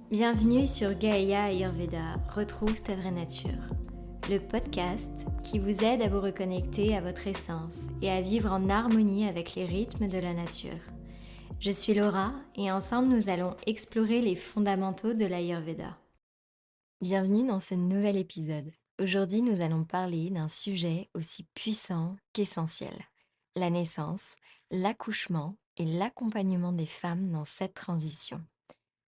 Bienvenue sur Gaïa Ayurveda, retrouve ta vraie nature. Le podcast qui vous aide à vous reconnecter à votre essence et à vivre en harmonie avec les rythmes de la nature. Je suis Laura et ensemble nous allons explorer les fondamentaux de l'Ayurveda. Bienvenue dans ce nouvel épisode. Aujourd'hui nous allons parler d'un sujet aussi puissant qu'essentiel. La naissance, l'accouchement et l'accompagnement des femmes dans cette transition.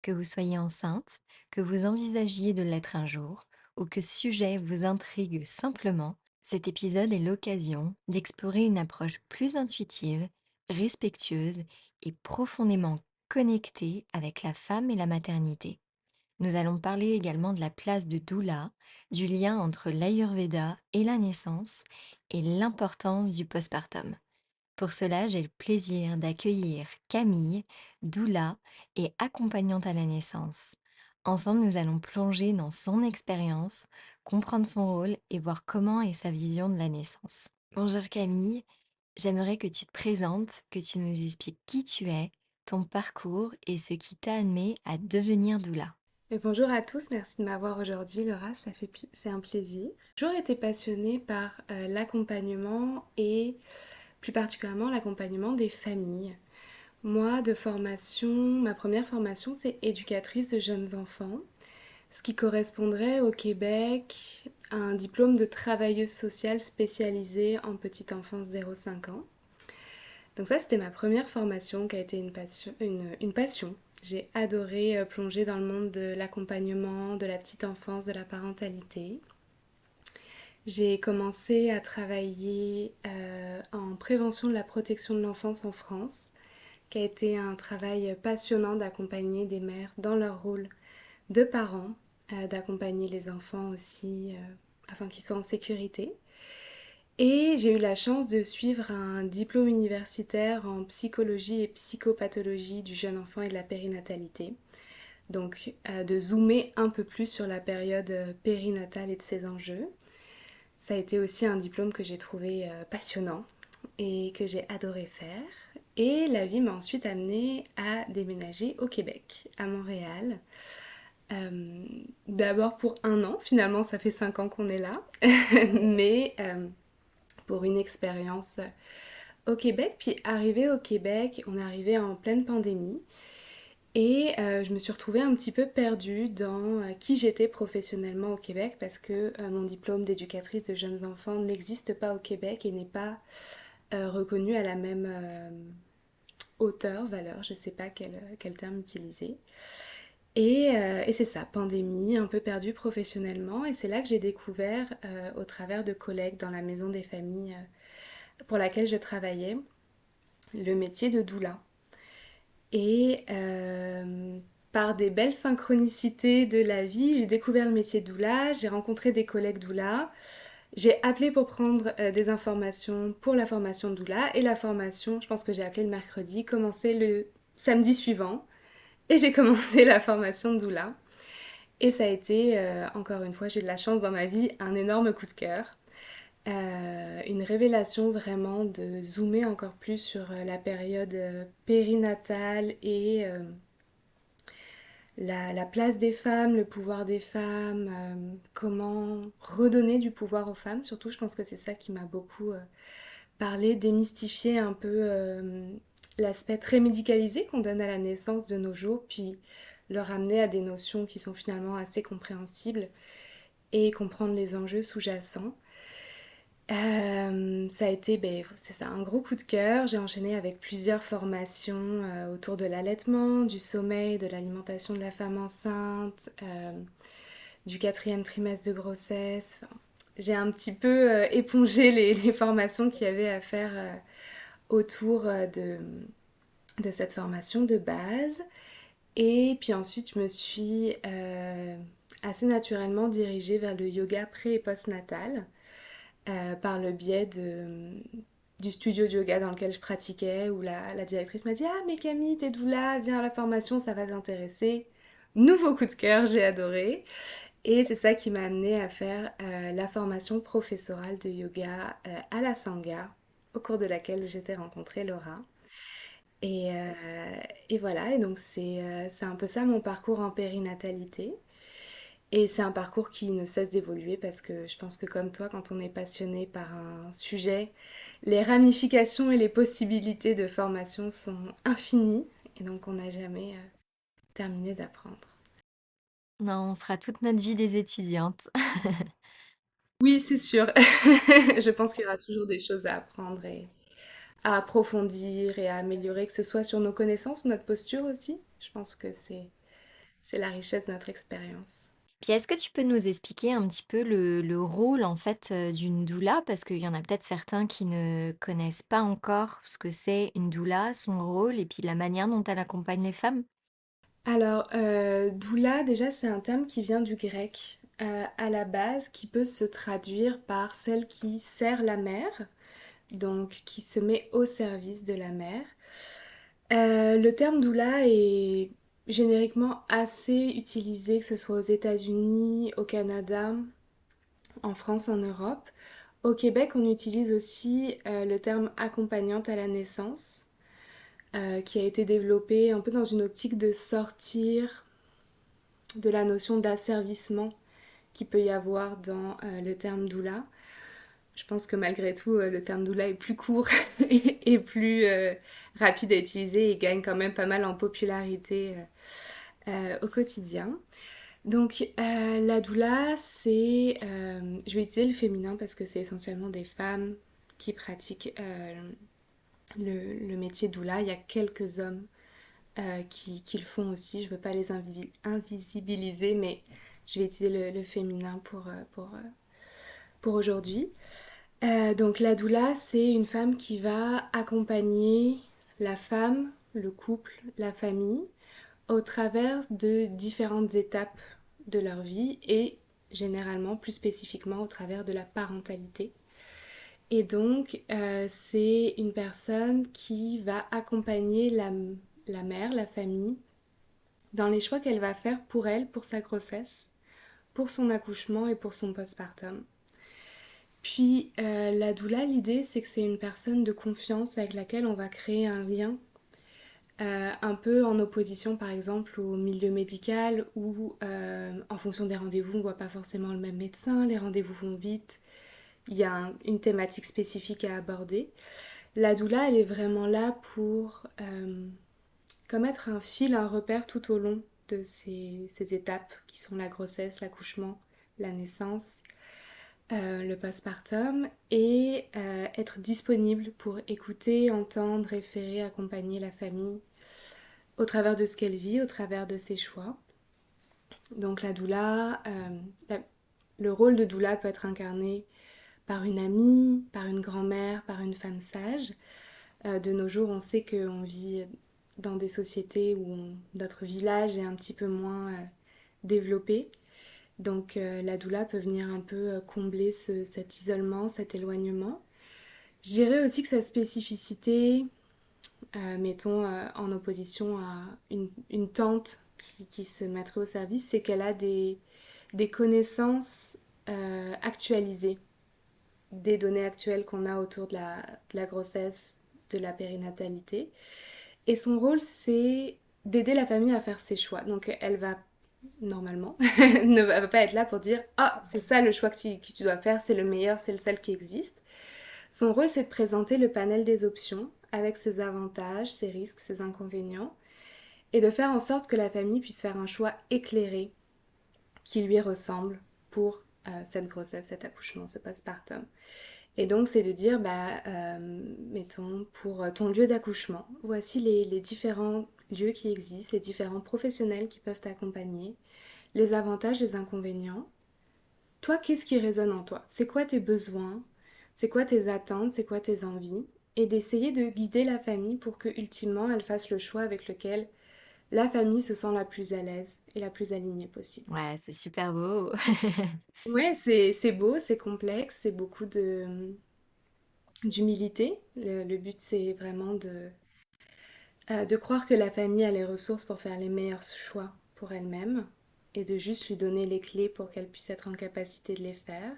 Que vous soyez enceinte, que vous envisagiez de l'être un jour, ou que ce sujet vous intrigue simplement, cet épisode est l'occasion d'explorer une approche plus intuitive, respectueuse et profondément connectée avec la femme et la maternité. Nous allons parler également de la place de doula, du lien entre l'Ayurveda et la naissance, et l'importance du postpartum. Pour cela, j'ai le plaisir d'accueillir Camille, doula et accompagnante à la naissance. Ensemble, nous allons plonger dans son expérience, comprendre son rôle et voir comment est sa vision de la naissance. Bonjour Camille, j'aimerais que tu te présentes, que tu nous expliques qui tu es, ton parcours et ce qui t'a amené à devenir doula. Et bonjour à tous, merci de m'avoir aujourd'hui Laura, c'est un plaisir. J'ai toujours été passionnée par l'accompagnement et plus particulièrement l'accompagnement des familles. Moi, de formation, ma première formation, c'est éducatrice de jeunes enfants, ce qui correspondrait au Québec à un diplôme de travailleuse sociale spécialisée en petite enfance 0-5 ans. Donc ça, c'était ma première formation qui a été une passion. J'ai adoré plonger dans le monde de l'accompagnement, de la petite enfance, de la parentalité. J'ai commencé à travailler en prévention de la protection de l'enfance en France, qui a été un travail passionnant d'accompagner des mères dans leur rôle de parents, d'accompagner les enfants aussi afin qu'ils soient en sécurité. Et j'ai eu la chance de suivre un diplôme universitaire en psychologie et psychopathologie du jeune enfant et de la périnatalité. Donc de zoomer un peu plus sur la période périnatale et de ses enjeux. Ça a été aussi un diplôme que j'ai trouvé passionnant et que j'ai adoré faire. Et la vie m'a ensuite amenée à déménager au Québec, à Montréal. D'abord pour un an, finalement ça fait 5 ans qu'on est là, mais pour une expérience au Québec. Puis arrivé au Québec, on est arrivé en pleine pandémie. Et je me suis retrouvée un petit peu perdue dans qui j'étais professionnellement au Québec parce que mon diplôme d'éducatrice de jeunes enfants n'existe pas au Québec et n'est pas reconnu à la même hauteur, valeur, je ne sais pas quel terme utiliser. Et c'est ça, pandémie, un peu perdue professionnellement. Et c'est là que j'ai découvert, au travers de collègues dans la maison des familles pour laquelle je travaillais, le métier de doula. Et par des belles synchronicités de la vie, j'ai découvert le métier de doula, j'ai rencontré des collègues doula, j'ai appelé pour prendre des informations pour la formation de doula et la formation, je pense que j'ai appelé le mercredi, commençait le samedi suivant et j'ai commencé la formation de doula. Et ça a été, encore une fois, j'ai de la chance dans ma vie, un énorme coup de cœur. Une révélation vraiment de zoomer encore plus sur la période périnatale et la place des femmes, le pouvoir des femmes, comment redonner du pouvoir aux femmes. Surtout, je pense que c'est ça qui m'a beaucoup parlé, démystifier un peu l'aspect très médicalisé qu'on donne à la naissance de nos jours, puis le ramener à des notions qui sont finalement assez compréhensibles et comprendre les enjeux sous-jacents. Ça a été, c'est ça, un gros coup de cœur. J'ai enchaîné avec plusieurs formations autour de l'allaitement, du sommeil, de l'alimentation de la femme enceinte, du quatrième trimestre de grossesse. Enfin, j'ai un petit peu épongé les formations qu'il y avait à faire autour de cette formation de base. Et puis ensuite, je me suis assez naturellement dirigée vers le yoga pré- et post-natal par le biais du studio de yoga dans lequel je pratiquais, où la directrice m'a dit «Ah mais Camille, t'es doula, viens à la formation, ça va t'intéresser». Nouveau coup de cœur, j'ai adoré. Et c'est ça qui m'a amenée à faire la formation professorale de yoga à la Sangha, au cours de laquelle j'étais rencontrée Laura. Et, euh, et voilà, et donc c'est un peu ça mon parcours en périnatalité. Et c'est un parcours qui ne cesse d'évoluer parce que je pense que comme toi, quand on est passionné par un sujet, les ramifications et les possibilités de formation sont infinies. Et donc on n'a jamais terminé d'apprendre. Non, on sera toute notre vie des étudiantes. Oui, c'est sûr. Je pense qu'il y aura toujours des choses à apprendre et à approfondir et à améliorer, que ce soit sur nos connaissances ou notre posture aussi. Je pense que c'est la richesse de notre expérience. Puis est-ce que tu peux nous expliquer un petit peu le rôle en fait d'une doula? Parce qu'il y en a peut-être certains qui ne connaissent pas encore ce que c'est une doula, son rôle et puis la manière dont elle accompagne les femmes. Alors, doula, déjà, c'est un terme qui vient du grec à la base, qui peut se traduire par celle qui sert la mère, donc qui se met au service de la mère. Le terme doula est génériquement assez utilisé, que ce soit aux États-Unis, au Canada, en France, en Europe. Au Québec, on utilise aussi le terme accompagnante à la naissance, qui a été développé un peu dans une optique de sortir de la notion d'asservissement qu'il peut y avoir dans le terme doula. Je pense que malgré tout, le terme doula est plus court et plus rapide à utiliser et gagne quand même pas mal en popularité au quotidien. Donc la doula, je vais utiliser le féminin parce que c'est essentiellement des femmes qui pratiquent le métier doula. Il y a quelques hommes qui le font aussi. Je ne veux pas les invisibiliser, mais je vais utiliser le féminin pour aujourd'hui. Donc la doula, c'est une femme qui va accompagner la femme, le couple, la famille au travers de différentes étapes de leur vie et généralement, plus spécifiquement, au travers de la parentalité. Et donc, c'est une personne qui va accompagner la mère, la famille, dans les choix qu'elle va faire pour elle, pour sa grossesse, pour son accouchement et pour son postpartum. Puis la doula, l'idée c'est que c'est une personne de confiance avec laquelle on va créer un lien, un peu en opposition par exemple au milieu médical où en fonction des rendez-vous on ne voit pas forcément le même médecin, les rendez-vous vont vite, il y a une thématique spécifique à aborder. La doula elle est vraiment là pour comme être un fil, un repère tout au long de ces étapes qui sont la grossesse, l'accouchement, la naissance, le postpartum et être disponible pour écouter, entendre, référer, accompagner la famille au travers de ce qu'elle vit, au travers de ses choix. Donc la doula, le rôle de doula peut être incarné par une amie, par une grand-mère, par une femme sage. De nos jours, on sait qu'on vit dans des sociétés où notre village est un petit peu moins développé. Donc la doula peut venir un peu combler cet isolement, cet éloignement. Je dirais aussi que sa spécificité, mettons en opposition à une tante qui se mettrait au service, c'est qu'elle a des connaissances actualisées, des données actuelles qu'on a autour de la grossesse, de la périnatalité. Et son rôle, c'est d'aider la famille à faire ses choix. Donc elle va normalement, ne va pas être là pour dire ah c'est ça le choix que tu dois faire, c'est le meilleur, c'est le seul qui existe. Son rôle c'est de présenter le panel des options avec ses avantages, ses risques, ses inconvénients et de faire en sorte que la famille puisse faire un choix éclairé qui lui ressemble pour cette grossesse, cet accouchement, ce postpartum. Et donc c'est de dire mettons pour ton lieu d'accouchement, voici les différents lieux qui existent, les différents professionnels qui peuvent t'accompagner, les avantages, les inconvénients. Toi, qu'est-ce qui résonne en toi? C'est quoi tes besoins? C'est quoi tes attentes? C'est quoi tes envies? Et d'essayer de guider la famille pour que ultimement elle fasse le choix avec lequel la famille se sent la plus à l'aise et la plus alignée possible. Ouais, c'est super beau. Ouais, c'est beau, c'est complexe, c'est beaucoup d'humilité. Le but, c'est vraiment de croire que la famille a les ressources pour faire les meilleurs choix pour elle-même et de juste lui donner les clés pour qu'elle puisse être en capacité de les faire.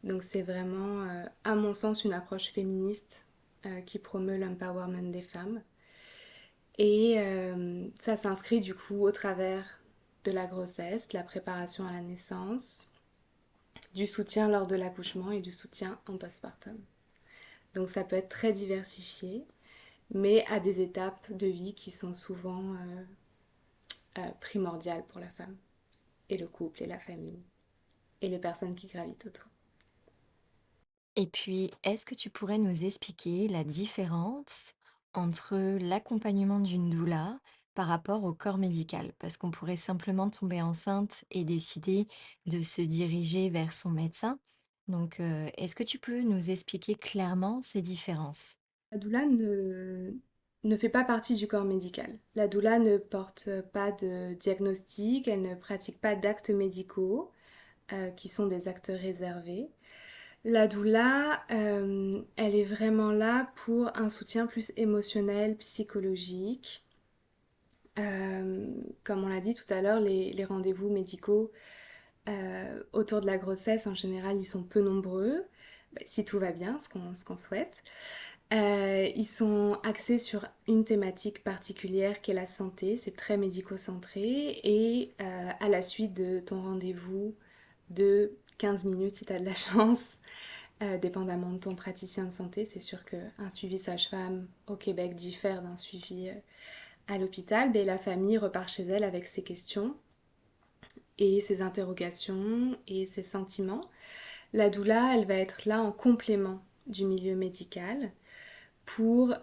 Donc c'est vraiment, à mon sens, une approche féministe qui promeut l'empowerment des femmes. Et ça s'inscrit du coup au travers de la grossesse, de la préparation à la naissance, du soutien lors de l'accouchement et du soutien en postpartum. Donc ça peut être très diversifié, mais à des étapes de vie qui sont souvent primordiales pour la femme, et le couple, et la famille, et les personnes qui gravitent autour. Et puis, est-ce que tu pourrais nous expliquer la différence entre l'accompagnement d'une doula par rapport au corps médical? Parce qu'on pourrait simplement tomber enceinte et décider de se diriger vers son médecin. Donc, est-ce que tu peux nous expliquer clairement ces différences? La doula ne fait pas partie du corps médical. La doula ne porte pas de diagnostic, elle ne pratique pas d'actes médicaux, qui sont des actes réservés. La doula, elle est vraiment là pour un soutien plus émotionnel, psychologique. Euh, Comme on l'a dit tout à l'heure, les rendez-vous médicaux autour de la grossesse, en général, ils sont peu nombreux, si tout va bien, ce qu'on souhaite. Ils sont axés sur une thématique particulière qui est la santé, c'est très médico-centré, et à la suite de ton rendez-vous de 15 minutes si tu as de la chance, dépendamment de ton praticien de santé. C'est sûr qu'un suivi sage-femme au Québec diffère d'un suivi à l'hôpital, mais la famille repart chez elle avec ses questions et ses interrogations et ses sentiments. La doula, elle va être là en complément du milieu médical pour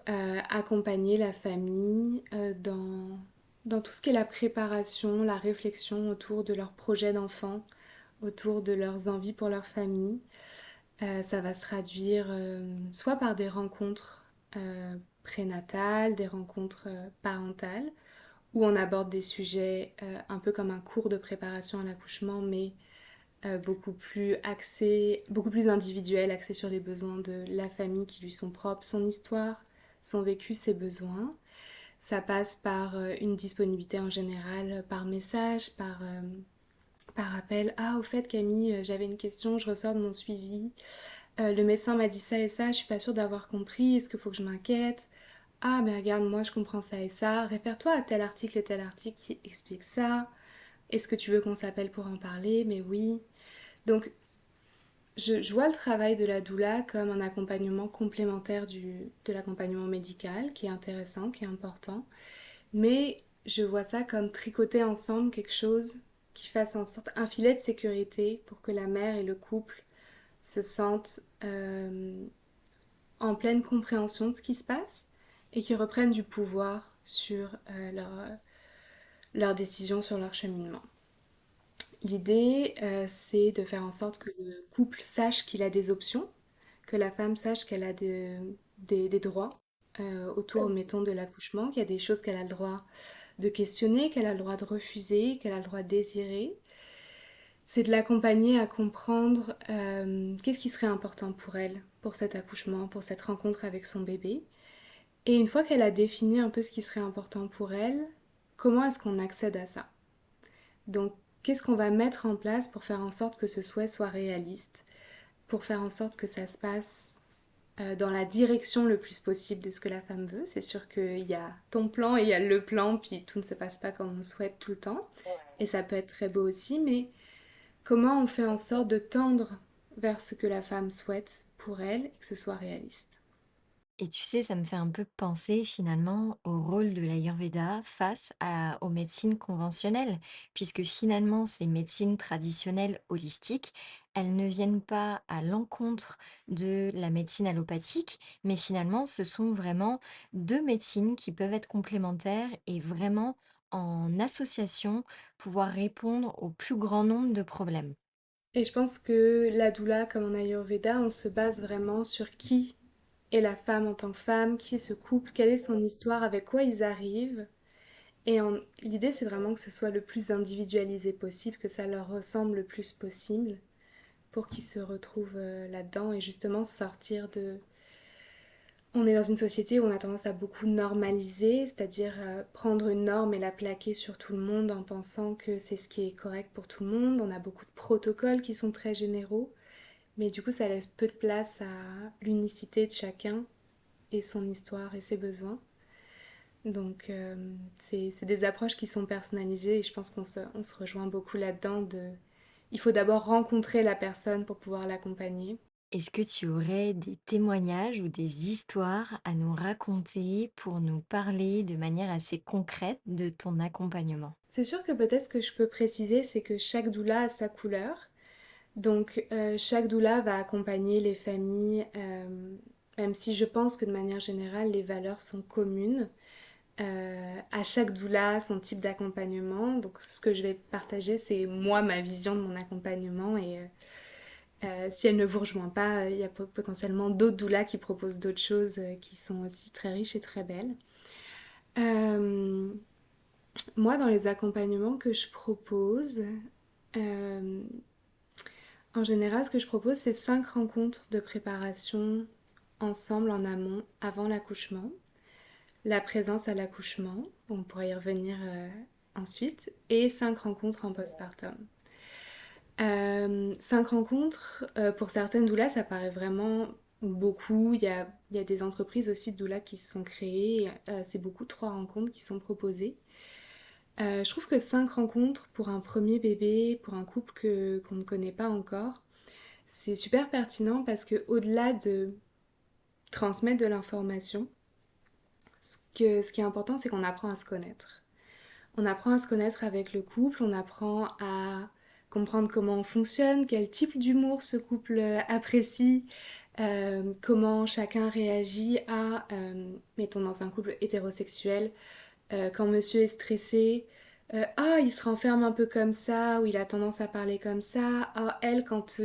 accompagner la famille dans tout ce qui est la préparation, la réflexion autour de leurs projets d'enfants, autour de leurs envies pour leur famille. Ça va se traduire soit par des rencontres prénatales, des rencontres parentales, où on aborde des sujets un peu comme un cours de préparation à l'accouchement, mais beaucoup plus axé, beaucoup plus individuel, axé sur les besoins de la famille qui lui sont propres, son histoire, son vécu, ses besoins. Ça passe par une disponibilité en général, par message, par appel. Ah, au fait, Camille, j'avais une question, je ressors de mon suivi. Le médecin m'a dit ça et ça, je suis pas sûre d'avoir compris, est-ce qu'il faut que je m'inquiète? Ah, mais regarde, moi je comprends ça et ça. Réfère-toi à tel article et tel article qui explique ça. Est-ce que tu veux qu'on s'appelle pour en parler? Mais oui. Donc, je vois le travail de la doula comme un accompagnement complémentaire de l'accompagnement médical, qui est intéressant, qui est important. Mais je vois ça comme tricoter ensemble quelque chose qui fasse en sorte un filet de sécurité pour que la mère et le couple se sentent en pleine compréhension de ce qui se passe et qui reprennent du pouvoir sur leur décision, sur leur cheminement. L'idée, c'est de faire en sorte que le couple sache qu'il a des options, que la femme sache qu'elle a des droits autour, mettons, de l'accouchement, qu'il y a des choses qu'elle a le droit de questionner, qu'elle a le droit de refuser, qu'elle a le droit de désirer. C'est de l'accompagner à comprendre qu'est-ce qui serait important pour elle, pour cet accouchement, pour cette rencontre avec son bébé. Et une fois qu'elle a défini un peu ce qui serait important pour elle, comment est-ce qu'on accède à ça? Donc, qu'est-ce qu'on va mettre en place pour faire en sorte que ce souhait soit réaliste, pour faire en sorte que ça se passe dans la direction le plus possible de ce que la femme veut. C'est sûr qu'il y a ton plan et il y a le plan, puis tout ne se passe pas comme on souhaite tout le temps. Et ça peut être très beau aussi, mais comment on fait en sorte de tendre vers ce que la femme souhaite pour elle et que ce soit réaliste. Et tu sais, ça me fait un peu penser finalement au rôle de l'Ayurveda aux médecines conventionnelles, puisque finalement ces médecines traditionnelles holistiques, elles ne viennent pas à l'encontre de la médecine allopathique, mais finalement ce sont vraiment deux médecines qui peuvent être complémentaires et vraiment en association pouvoir répondre au plus grand nombre de problèmes. Et je pense que la doula, comme en Ayurveda, on se base vraiment sur qui est la femme en tant que femme, qui est ce couple, quelle est son histoire, avec quoi ils arrivent. L'idée, c'est vraiment que ce soit le plus individualisé possible, que ça leur ressemble le plus possible pour qu'ils se retrouvent là-dedans et justement sortir de... On est dans une société où on a tendance à beaucoup normaliser, c'est-à-dire prendre une norme et la plaquer sur tout le monde en pensant que c'est ce qui est correct pour tout le monde. On a beaucoup de protocoles qui sont très généraux, mais du coup, ça laisse peu de place à l'unicité de chacun et son histoire et ses besoins. Donc c'est des approches qui sont personnalisées et je pense qu'on se rejoint beaucoup là-dedans. Il faut d'abord rencontrer la personne pour pouvoir l'accompagner. Est-ce que tu aurais des témoignages ou des histoires à nous raconter pour nous parler de manière assez concrète de ton accompagnement? C'est sûr que peut-être ce que je peux préciser, c'est que chaque doula a sa couleur. Donc chaque doula va accompagner les familles, même si je pense que de manière générale, les valeurs sont communes. À chaque doula, son type d'accompagnement. Donc ce que je vais partager, c'est moi, ma vision de mon accompagnement. Et si elle ne vous rejoint pas, il y a potentiellement d'autres doulas qui proposent d'autres choses qui sont aussi très riches et très belles. Euh, Moi, dans les accompagnements que je propose, euh, en général, ce que je propose, c'est 5 rencontres de préparation ensemble en amont, avant l'accouchement, la présence à l'accouchement, on pourrait y revenir ensuite, et 5 rencontres en postpartum. 5 rencontres, pour certaines doulas, ça paraît vraiment beaucoup. Il y a des entreprises aussi de doulas qui se sont créées. C'est beaucoup 3 rencontres qui sont proposées. Je trouve que 5 rencontres pour un premier bébé, pour un couple qu'on ne connaît pas encore, c'est super pertinent parce que au-delà de transmettre de l'information, ce qui est important, c'est qu'on apprend à se connaître. On apprend à se connaître avec le couple, on apprend à comprendre comment on fonctionne, quel type d'humour ce couple apprécie, comment chacun réagit à, mettons dans un couple hétérosexuel, quand monsieur est stressé, ah il se renferme un peu comme ça, ou il a tendance à parler comme ça, ah elle quand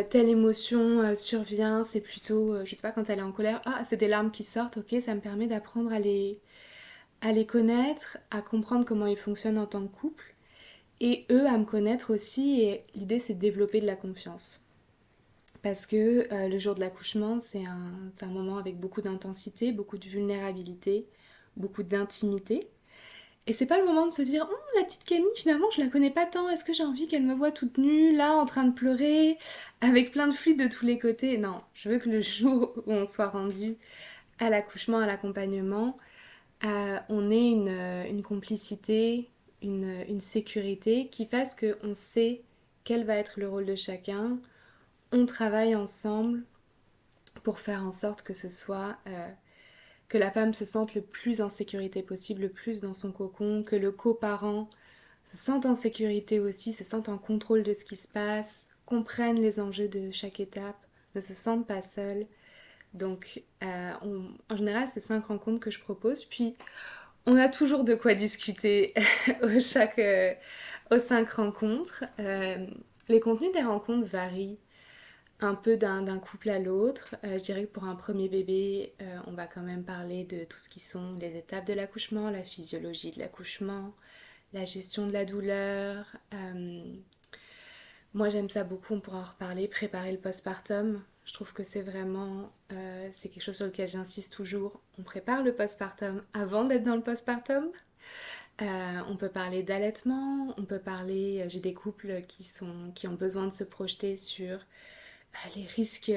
telle émotion survient, c'est plutôt, je sais pas, quand elle est en colère, ah c'est des larmes qui sortent, ok, ça me permet d'apprendre à les connaître, à comprendre comment ils fonctionnent en tant que couple, et eux à me connaître aussi, et l'idée c'est de développer de la confiance. Parce que le jour de l'accouchement, c'est un moment avec beaucoup d'intensité, beaucoup de vulnérabilité, beaucoup d'intimité. Et c'est pas le moment de se dire, la petite Camille, finalement, je la connais pas tant. Est-ce que j'ai envie qu'elle me voie toute nue, là, en train de pleurer, avec plein de fluides de tous les côtés? Non, je veux que le jour où on soit rendu à l'accouchement, à l'accompagnement, on ait une complicité, une sécurité qui fasse qu'on sait quel va être le rôle de chacun. On travaille ensemble pour faire en sorte que ce soit que la femme se sente le plus en sécurité possible, le plus dans son cocon, que le coparent se sente en sécurité aussi, se sente en contrôle de ce qui se passe, comprenne les enjeux de chaque étape, ne se sente pas seul. Donc, en général, c'est 5 rencontres que je propose. Puis, on a toujours de quoi discuter aux 5 rencontres. Les contenus des rencontres varient un peu d'un couple à l'autre. Je dirais que pour un premier bébé, on va quand même parler de tout ce qui sont les étapes de l'accouchement, la physiologie de l'accouchement, la gestion de la douleur. Moi, j'aime ça beaucoup, on pourra en reparler, préparer le postpartum. Je trouve que c'est vraiment, c'est quelque chose sur lequel j'insiste toujours. On prépare le postpartum avant d'être dans le postpartum. On peut parler d'allaitement, on peut parler, j'ai des couples qui ont besoin de se projeter sur les risques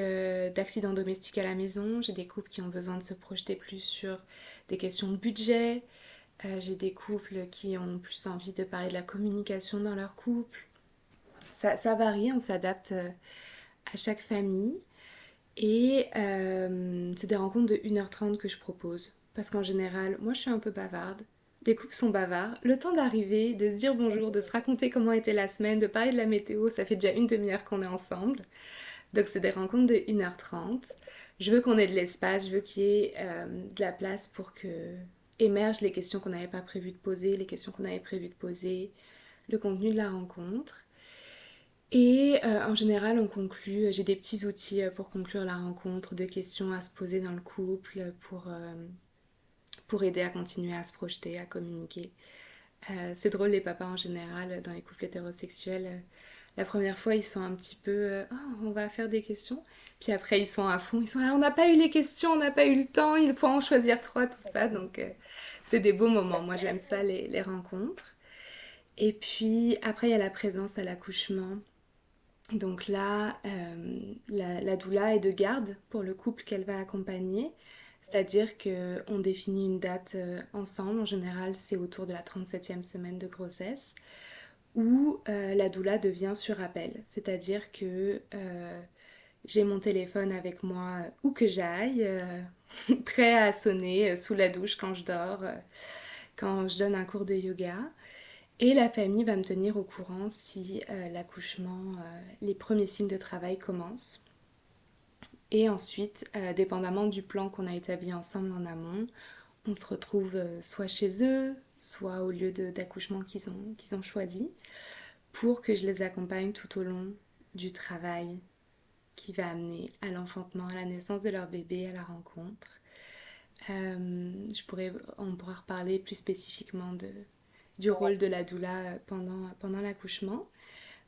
d'accidents domestiques à la maison. J'ai des couples qui ont besoin de se projeter plus sur des questions de budget. J'ai des couples qui ont plus envie de parler de la communication dans leur couple. Ça varie, on s'adapte à chaque famille. Et c'est des rencontres de 1h30 que je propose. Parce qu'en général, moi je suis un peu bavarde. Les couples sont bavards. Le temps d'arriver, de se dire bonjour, de se raconter comment était la semaine, de parler de la météo, ça fait déjà une demi-heure qu'on est ensemble. Donc c'est des rencontres de 1h30. Je veux qu'on ait de l'espace, je veux qu'il y ait de la place pour que émergent les questions qu'on n'avait pas prévu de poser, les questions qu'on avait prévu de poser, le contenu de la rencontre. Et en général, on conclut, j'ai des petits outils pour conclure la rencontre, de questions à se poser dans le couple, pour aider à continuer à se projeter, à communiquer. C'est drôle, les papas en général, dans les couples hétérosexuels, la première fois, ils sont un petit peu oh, on va faire des questions. Puis après, ils sont à fond. Ils sont là, on n'a pas eu les questions, on n'a pas eu le temps, il faut en choisir 3, tout ça. Donc, c'est des beaux moments. Moi, j'aime ça, les rencontres. Et puis, après, il y a la présence à l'accouchement. Donc là, la doula est de garde pour le couple qu'elle va accompagner. C'est-à-dire qu'on définit une date ensemble, en général c'est autour de la 37e semaine de grossesse, où la doula devient sur appel. C'est-à-dire que j'ai mon téléphone avec moi où que j'aille, prêt à sonner sous la douche quand je dors, quand je donne un cours de yoga. Et la famille va me tenir au courant si l'accouchement, les premiers signes de travail commencent. Et ensuite, dépendamment du plan qu'on a établi ensemble en amont, on se retrouve soit chez eux, soit au lieu d'accouchement qu'ils ont choisi, pour que je les accompagne tout au long du travail qui va amener à l'enfantement, à la naissance de leur bébé, à la rencontre. On pourra reparler plus spécifiquement du rôle de la doula pendant l'accouchement.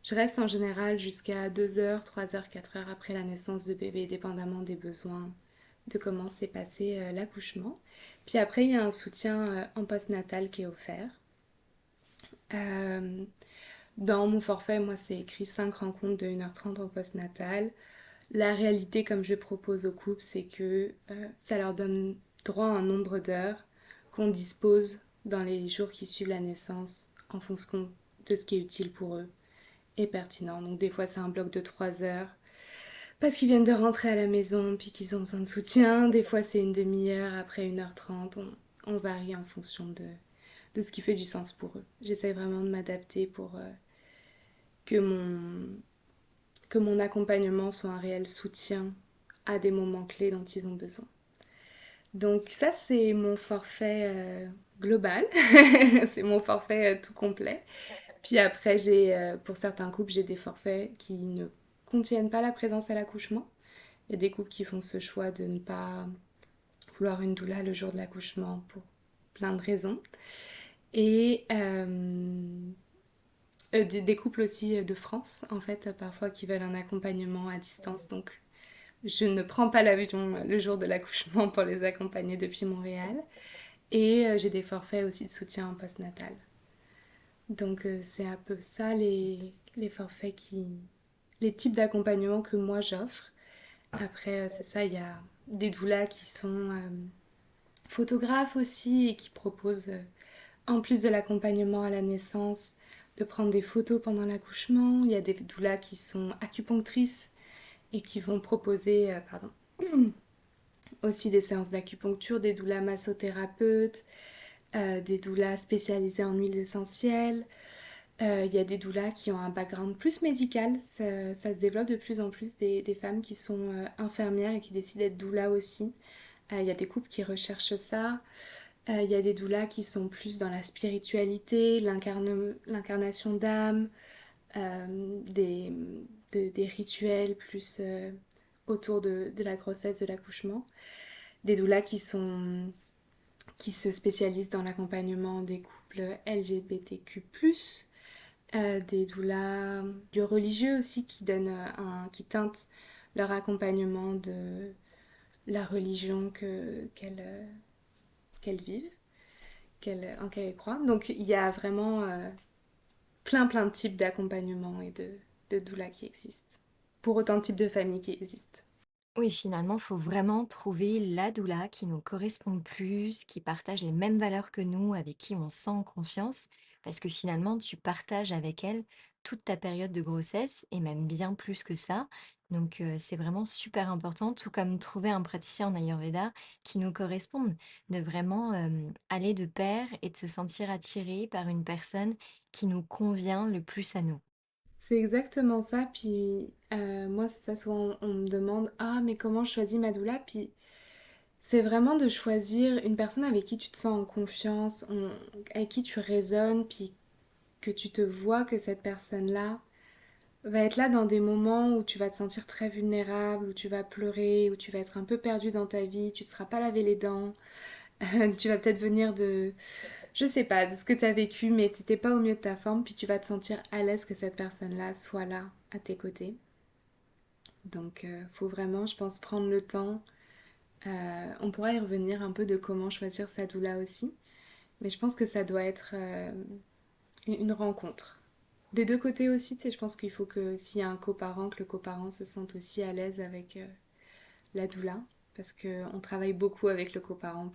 Je reste en général jusqu'à 2 heures, 3 heures, 4 heures après la naissance de bébé, dépendamment des besoins, de comment s'est passé l'accouchement. Puis après, il y a un soutien en postnatal qui est offert. Euh, dans mon forfait, moi, c'est écrit 5 rencontres de 1h30 en postnatal. La réalité, comme je propose aux couples, c'est que ça leur donne droit à un nombre d'heures qu'on dispose dans les jours qui suivent la naissance en fonction de ce qui est utile pour eux et pertinent. Donc des fois c'est un bloc de 3 heures parce qu'ils viennent de rentrer à la maison puis qu'ils ont besoin de soutien. Des fois c'est une demi-heure après 1h30. On varie en fonction de ce qui fait du sens pour eux. J'essaie vraiment de m'adapter pour que que mon accompagnement soit un réel soutien à des moments clés dont ils ont besoin. Donc ça, c'est mon forfait global, c'est mon forfait tout complet. Puis après, pour certains couples, j'ai des forfaits qui ne contiennent pas la présence à l'accouchement. Il y a des couples qui font ce choix de ne pas vouloir une doula le jour de l'accouchement pour plein de raisons. Et des couples aussi de France, en fait, parfois qui veulent un accompagnement à distance. Donc je ne prends pas l'avion le jour de l'accouchement pour les accompagner depuis Montréal. Et j'ai des forfaits aussi de soutien en postnatal. Donc c'est un peu ça les forfaits les types d'accompagnement que moi j'offre. Après, c'est ça, il y a des doulas qui sont photographes aussi et qui proposent, en plus de l'accompagnement à la naissance, de prendre des photos pendant l'accouchement. Il y a des doulas qui sont acupunctrices et qui vont proposer, aussi des séances d'acupuncture, des doulas massothérapeutes, des doulas spécialisées en huiles essentielles. Il y a des doulas qui ont un background plus médical. Ça se développe de plus en plus des femmes qui sont infirmières et qui décident d'être doulas aussi. Il y a des couples qui recherchent ça. Il y a des doulas qui sont plus dans la spiritualité, l'incarnation d'âme, des, des rituels plus autour de la grossesse, de l'accouchement. Des doulas qui se spécialisent dans l'accompagnement des couples LGBTQ+, des doulas du religieux aussi qui teintent leur accompagnement de la religion qu'elles vivent, en qu'elles croient. Donc il y a vraiment plein de types d'accompagnement et de doulas qui existent, pour autant de types de familles qui existent. Oui, finalement, il faut vraiment trouver la doula qui nous correspond le plus, qui partage les mêmes valeurs que nous, avec qui on sent en confiance, parce que finalement, tu partages avec elle toute ta période de grossesse, et même bien plus que ça. Donc, c'est vraiment super important, tout comme trouver un praticien en Ayurveda qui nous corresponde, de vraiment aller de pair et de se sentir attiré par une personne qui nous convient le plus à nous. C'est exactement ça. Puis moi, c'est ça, souvent on me demande, ah, mais comment je choisis ma doula? Puis c'est vraiment de choisir une personne avec qui tu te sens en confiance, avec qui tu résonnes, puis que tu te vois que cette personne-là va être là dans des moments où tu vas te sentir très vulnérable, où tu vas pleurer, où tu vas être un peu perdu dans ta vie, tu ne te seras pas lavé les dents, tu vas peut-être venir je sais pas, de ce que tu as vécu, mais tu n'étais pas au mieux de ta forme, puis tu vas te sentir à l'aise que cette personne-là soit là, à tes côtés. Donc, faut vraiment, je pense, prendre le temps. On pourra y revenir un peu de comment choisir sa doula aussi, mais je pense que ça doit être une rencontre. Des deux côtés aussi, tu sais, je pense qu'il faut que s'il y a un coparent, que le coparent se sente aussi à l'aise avec la doula. parce qu'on travaille beaucoup avec le coparent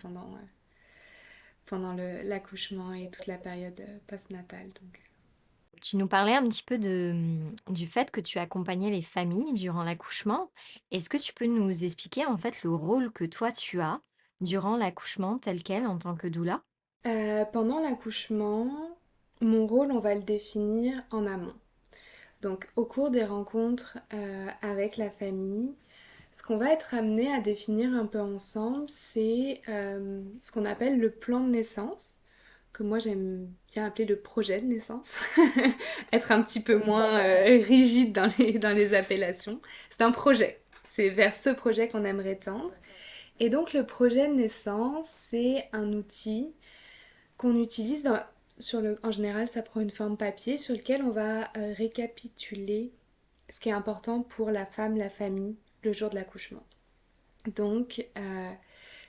pendant l'accouchement et toute la période postnatale. Donc. Tu nous parlais un petit peu du fait que tu accompagnais les familles durant l'accouchement. Est-ce que tu peux nous expliquer en fait le rôle que toi tu as durant l'accouchement tel quel en tant que doula? Pendant l'accouchement, mon rôle, on va le définir en amont. Donc au cours des rencontres avec la famille, ce qu'on va être amené à définir un peu ensemble, c'est ce qu'on appelle le plan de naissance, que moi j'aime bien appeler le projet de naissance, être un petit peu moins rigide dans les appellations. C'est un projet, c'est vers ce projet qu'on aimerait tendre. Et donc le projet de naissance, c'est un outil qu'on utilise en général, ça prend une forme papier sur lequel on va récapituler ce qui est important pour la femme, la famille, le jour de l'accouchement. Donc,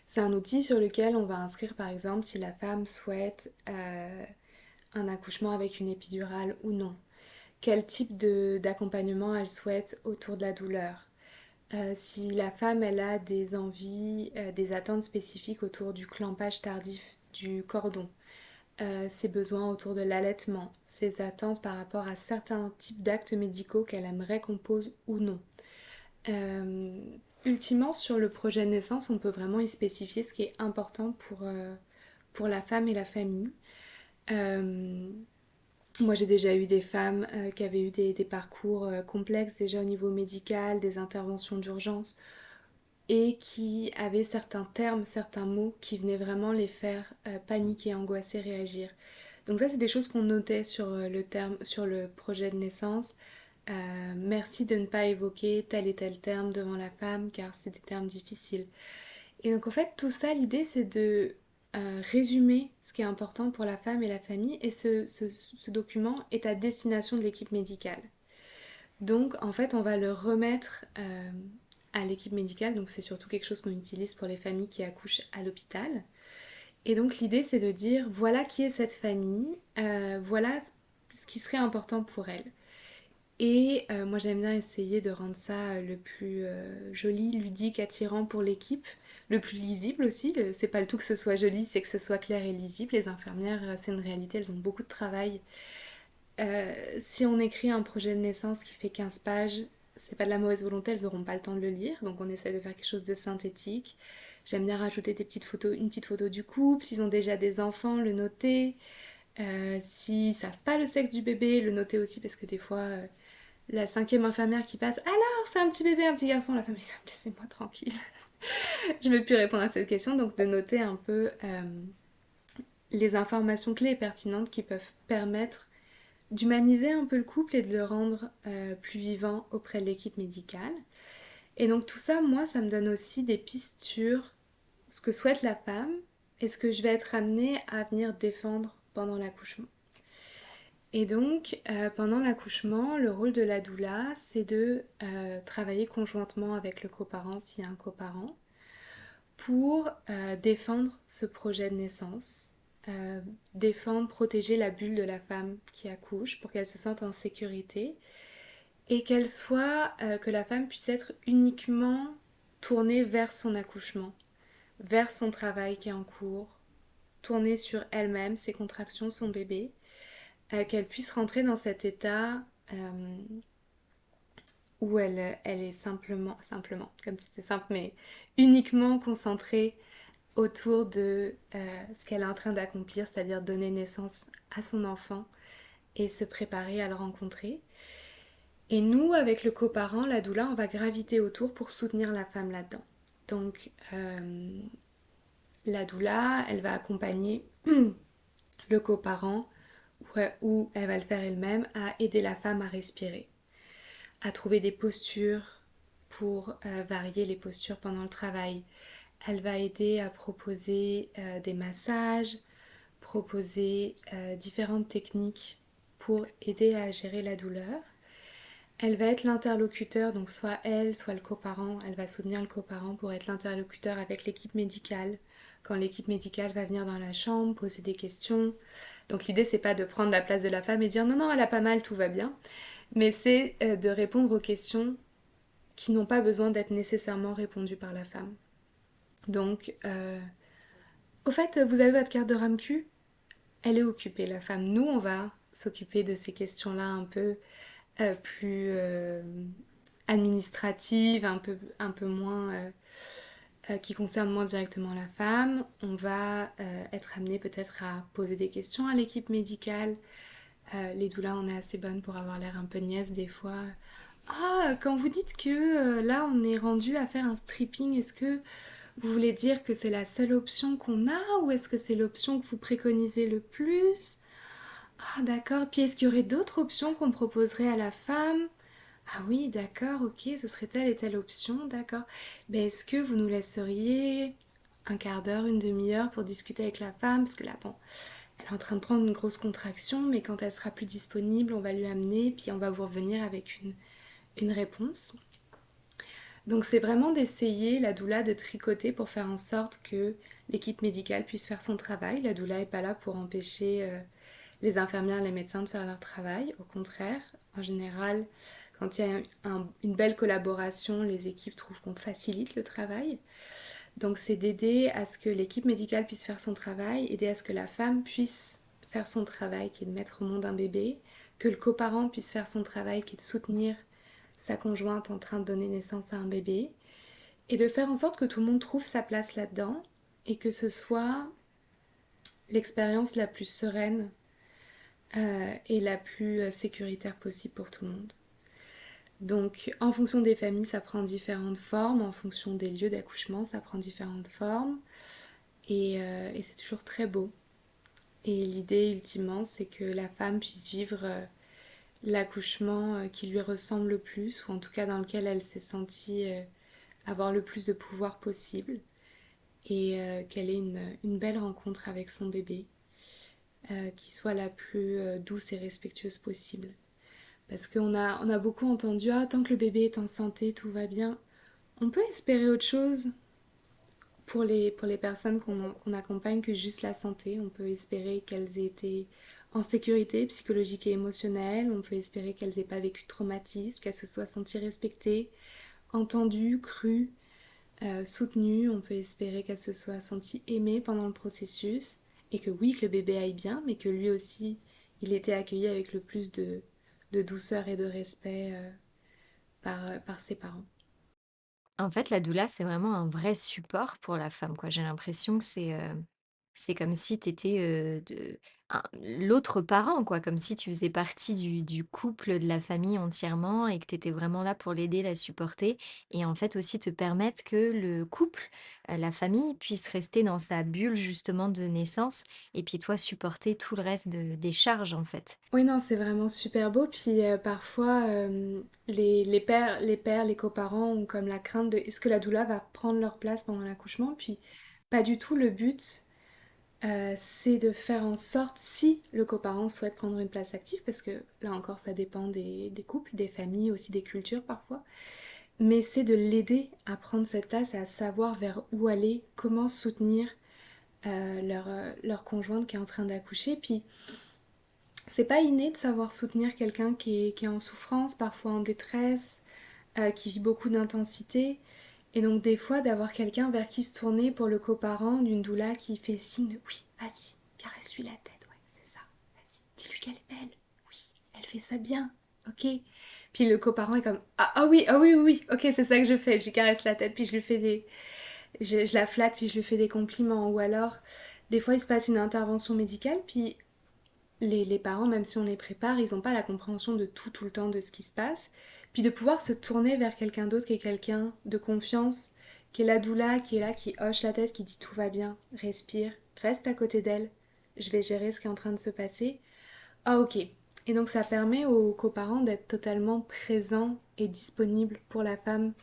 c'est un outil sur lequel on va inscrire, par exemple, si la femme souhaite un accouchement avec une épidurale ou non. Quel type d'accompagnement elle souhaite autour de la douleur. Si la femme, elle a des envies, des attentes spécifiques autour du clampage tardif du cordon. Ses besoins autour de l'allaitement, ses attentes par rapport à certains types d'actes médicaux qu'elle aimerait qu'on pose ou non. Euh, Ultimement, sur le projet de naissance, on peut vraiment y spécifier ce qui est important pour la femme et la famille. Euh, Moi, j'ai déjà eu des femmes qui avaient eu des parcours complexes déjà au niveau médical, des interventions d'urgence, et qui avaient certains termes, certains mots qui venaient vraiment les faire paniquer, angoisser, réagir. Donc ça, c'est des choses qu'on notait sur le projet de naissance. Merci de ne pas évoquer tel et tel terme devant la femme car c'est des termes difficiles. Et donc en fait, tout ça, l'idée, c'est de résumer ce qui est important pour la femme et la famille. Et ce document est à destination de l'équipe médicale. Donc en fait, on va le remettre à l'équipe médicale. Donc c'est surtout quelque chose qu'on utilise pour les familles qui accouchent à l'hôpital. Et donc l'idée, c'est de dire, voilà qui est cette famille, voilà ce qui serait important pour elle. Et moi j'aime bien essayer de rendre ça le plus joli, ludique, attirant pour l'équipe, le plus lisible aussi. C'est pas le tout que ce soit joli, c'est que ce soit clair et lisible. Les infirmières, c'est une réalité, elles ont beaucoup de travail. Si on écrit un projet de naissance qui fait 15 pages, c'est pas de la mauvaise volonté, elles n'auront pas le temps de le lire, donc on essaie de faire quelque chose de synthétique. J'aime bien rajouter des petites photos, une petite photo du couple, s'ils ont déjà des enfants, le noter. S'ils savent pas le sexe du bébé, le noter aussi parce que des fois, la cinquième infirmière qui passe, alors c'est un petit bébé, un petit garçon, la femme est comme, laissez-moi tranquille. Je ne veux plus répondre à cette question, donc de noter un peu les informations clés et pertinentes qui peuvent permettre d'humaniser un peu le couple et de le rendre plus vivant auprès de l'équipe médicale. Et donc tout ça, moi, ça me donne aussi des pistes sur ce que souhaite la femme et ce que je vais être amenée à venir défendre pendant l'accouchement. Et donc, pendant l'accouchement, le rôle de la doula, c'est de travailler conjointement avec le coparent, s'il y a un coparent, pour défendre ce projet de naissance, défendre, protéger la bulle de la femme qui accouche pour qu'elle se sente en sécurité et que la femme puisse être uniquement tournée vers son accouchement, vers son travail qui est en cours, tournée sur elle-même, ses contractions, son bébé, qu'elle puisse rentrer dans cet état où elle est simplement, comme si c'était simple, mais uniquement concentrée autour de ce qu'elle est en train d'accomplir, c'est-à-dire donner naissance à son enfant et se préparer à le rencontrer. Et nous, avec le coparent, la doula, on va graviter autour pour soutenir la femme là-dedans. Donc, la doula, elle va accompagner le coparent ou elle va le faire elle-même à aider la femme à respirer, à trouver des postures pour varier les postures pendant le travail. Elle va aider à proposer des massages, proposer différentes techniques pour aider à gérer la douleur. Elle va être l'interlocuteur, donc soit elle, soit le coparent. Elle va soutenir le coparent pour être l'interlocuteur avec l'équipe médicale. Quand l'équipe médicale va venir dans la chambre, poser des questions. Donc l'idée, c'est pas de prendre la place de la femme et dire non, non, elle a pas mal, tout va bien. Mais c'est de répondre aux questions qui n'ont pas besoin d'être nécessairement répondues par la femme. Donc, au fait, vous avez votre carte de RAMQ? Elle est occupée, la femme. Nous, on va s'occuper de ces questions-là un peu plus administratives, un peu moins qui concernent moins directement la femme. On va être amené peut-être à poser des questions à l'équipe médicale. Les doulas, on est assez bonnes pour avoir l'air un peu niaise des fois. Ah, quand vous dites que là, on est rendu à faire un stripping, est-ce que vous voulez dire que c'est la seule option qu'on a ou est-ce que c'est l'option que vous préconisez le plus? Ah, d'accord. Puis est-ce qu'il y aurait d'autres options qu'on proposerait à la femme? Ah oui, d'accord, ok, ce serait telle et telle option, d'accord. Ben, est-ce que vous nous laisseriez un quart d'heure, une demi-heure pour discuter avec la femme? Parce que là, bon, elle est en train de prendre une grosse contraction, mais quand elle sera plus disponible, on va lui amener, puis on va vous revenir avec une réponse. Donc c'est vraiment d'essayer, la doula, de tricoter pour faire en sorte que l'équipe médicale puisse faire son travail. La doula n'est pas là pour empêcher les infirmières, les médecins de faire leur travail. Au contraire, en général, quand il y a une belle collaboration, les équipes trouvent qu'on facilite le travail. Donc c'est d'aider à ce que l'équipe médicale puisse faire son travail, aider à ce que la femme puisse faire son travail, qui est de mettre au monde un bébé, que le coparent puisse faire son travail, qui est de soutenir sa conjointe en train de donner naissance à un bébé, et de faire en sorte que tout le monde trouve sa place là-dedans, et que ce soit l'expérience la plus sereine et la plus sécuritaire possible pour tout le monde. Donc, en fonction des familles, ça prend différentes formes. En fonction des lieux d'accouchement, ça prend différentes formes. Et c'est toujours très beau. Et l'idée, ultimement, c'est que la femme puisse vivre l'accouchement qui lui ressemble le plus, ou en tout cas dans lequel elle s'est sentie avoir le plus de pouvoir possible. Et qu'elle ait une belle rencontre avec son bébé, qui soit la plus douce et respectueuse possible. Parce on a beaucoup entendu, ah, tant que le bébé est en santé, tout va bien. On peut espérer autre chose pour les personnes qu'on accompagne que juste la santé. On peut espérer qu'elles aient été en sécurité psychologique et émotionnelle. On peut espérer qu'elles n'aient pas vécu de traumatisme, qu'elles se soient senties respectées, entendues, crues, soutenues. On peut espérer qu'elles se soient senties aimées pendant le processus. Et que oui, que le bébé aille bien, mais que lui aussi, il était accueilli avec le plus de douceur et de respect par ses parents. En fait, la doula, c'est vraiment un vrai support pour la femme, quoi. J'ai l'impression que c'est comme si tu étais, l'autre parent, quoi, comme si tu faisais partie du couple, de la famille entièrement et que tu étais vraiment là pour l'aider, la supporter et en fait aussi te permettre que le couple, la famille puisse rester dans sa bulle justement de naissance et puis toi supporter tout le reste de des charges, en fait. Oui, non, c'est vraiment super beau. Puis parfois, les pères, les coparents ont comme la crainte de est-ce que la doula va prendre leur place pendant l'accouchement? Puis pas du tout. Le but, c'est de faire en sorte, si le coparent souhaite prendre une place active, parce que là encore, ça dépend des couples, des familles, aussi des cultures parfois, mais c'est de l'aider à prendre cette place et à savoir vers où aller, comment soutenir leur conjointe qui est en train d'accoucher. Puis c'est pas inné de savoir soutenir quelqu'un qui est en souffrance, parfois en détresse, qui vit beaucoup d'intensité. Et donc des fois d'avoir quelqu'un vers qui se tourner pour le coparent d'une doula qui fait signe de oui, vas-y, caresse-lui la tête, ouais, c'est ça, vas-y, dis-lui qu'elle est belle, oui, elle fait ça bien, ok. Puis le coparent est comme ah oui, ah oui, oui, oui, ok, c'est ça que je fais, je lui caresse la tête, puis je lui fais je la flatte, puis je lui fais des compliments. Ou alors, des fois il se passe une intervention médicale, puis les parents, même si on les prépare, ils n'ont pas la compréhension de tout le temps de ce qui se passe. Puis de pouvoir se tourner vers quelqu'un d'autre qui est quelqu'un de confiance, qui est la doula, qui est là, qui hoche la tête, qui dit tout va bien, respire, reste à côté d'elle, je vais gérer ce qui est en train de se passer. Ah ok. Et donc ça permet aux coparents d'être totalement présents et disponibles pour la femme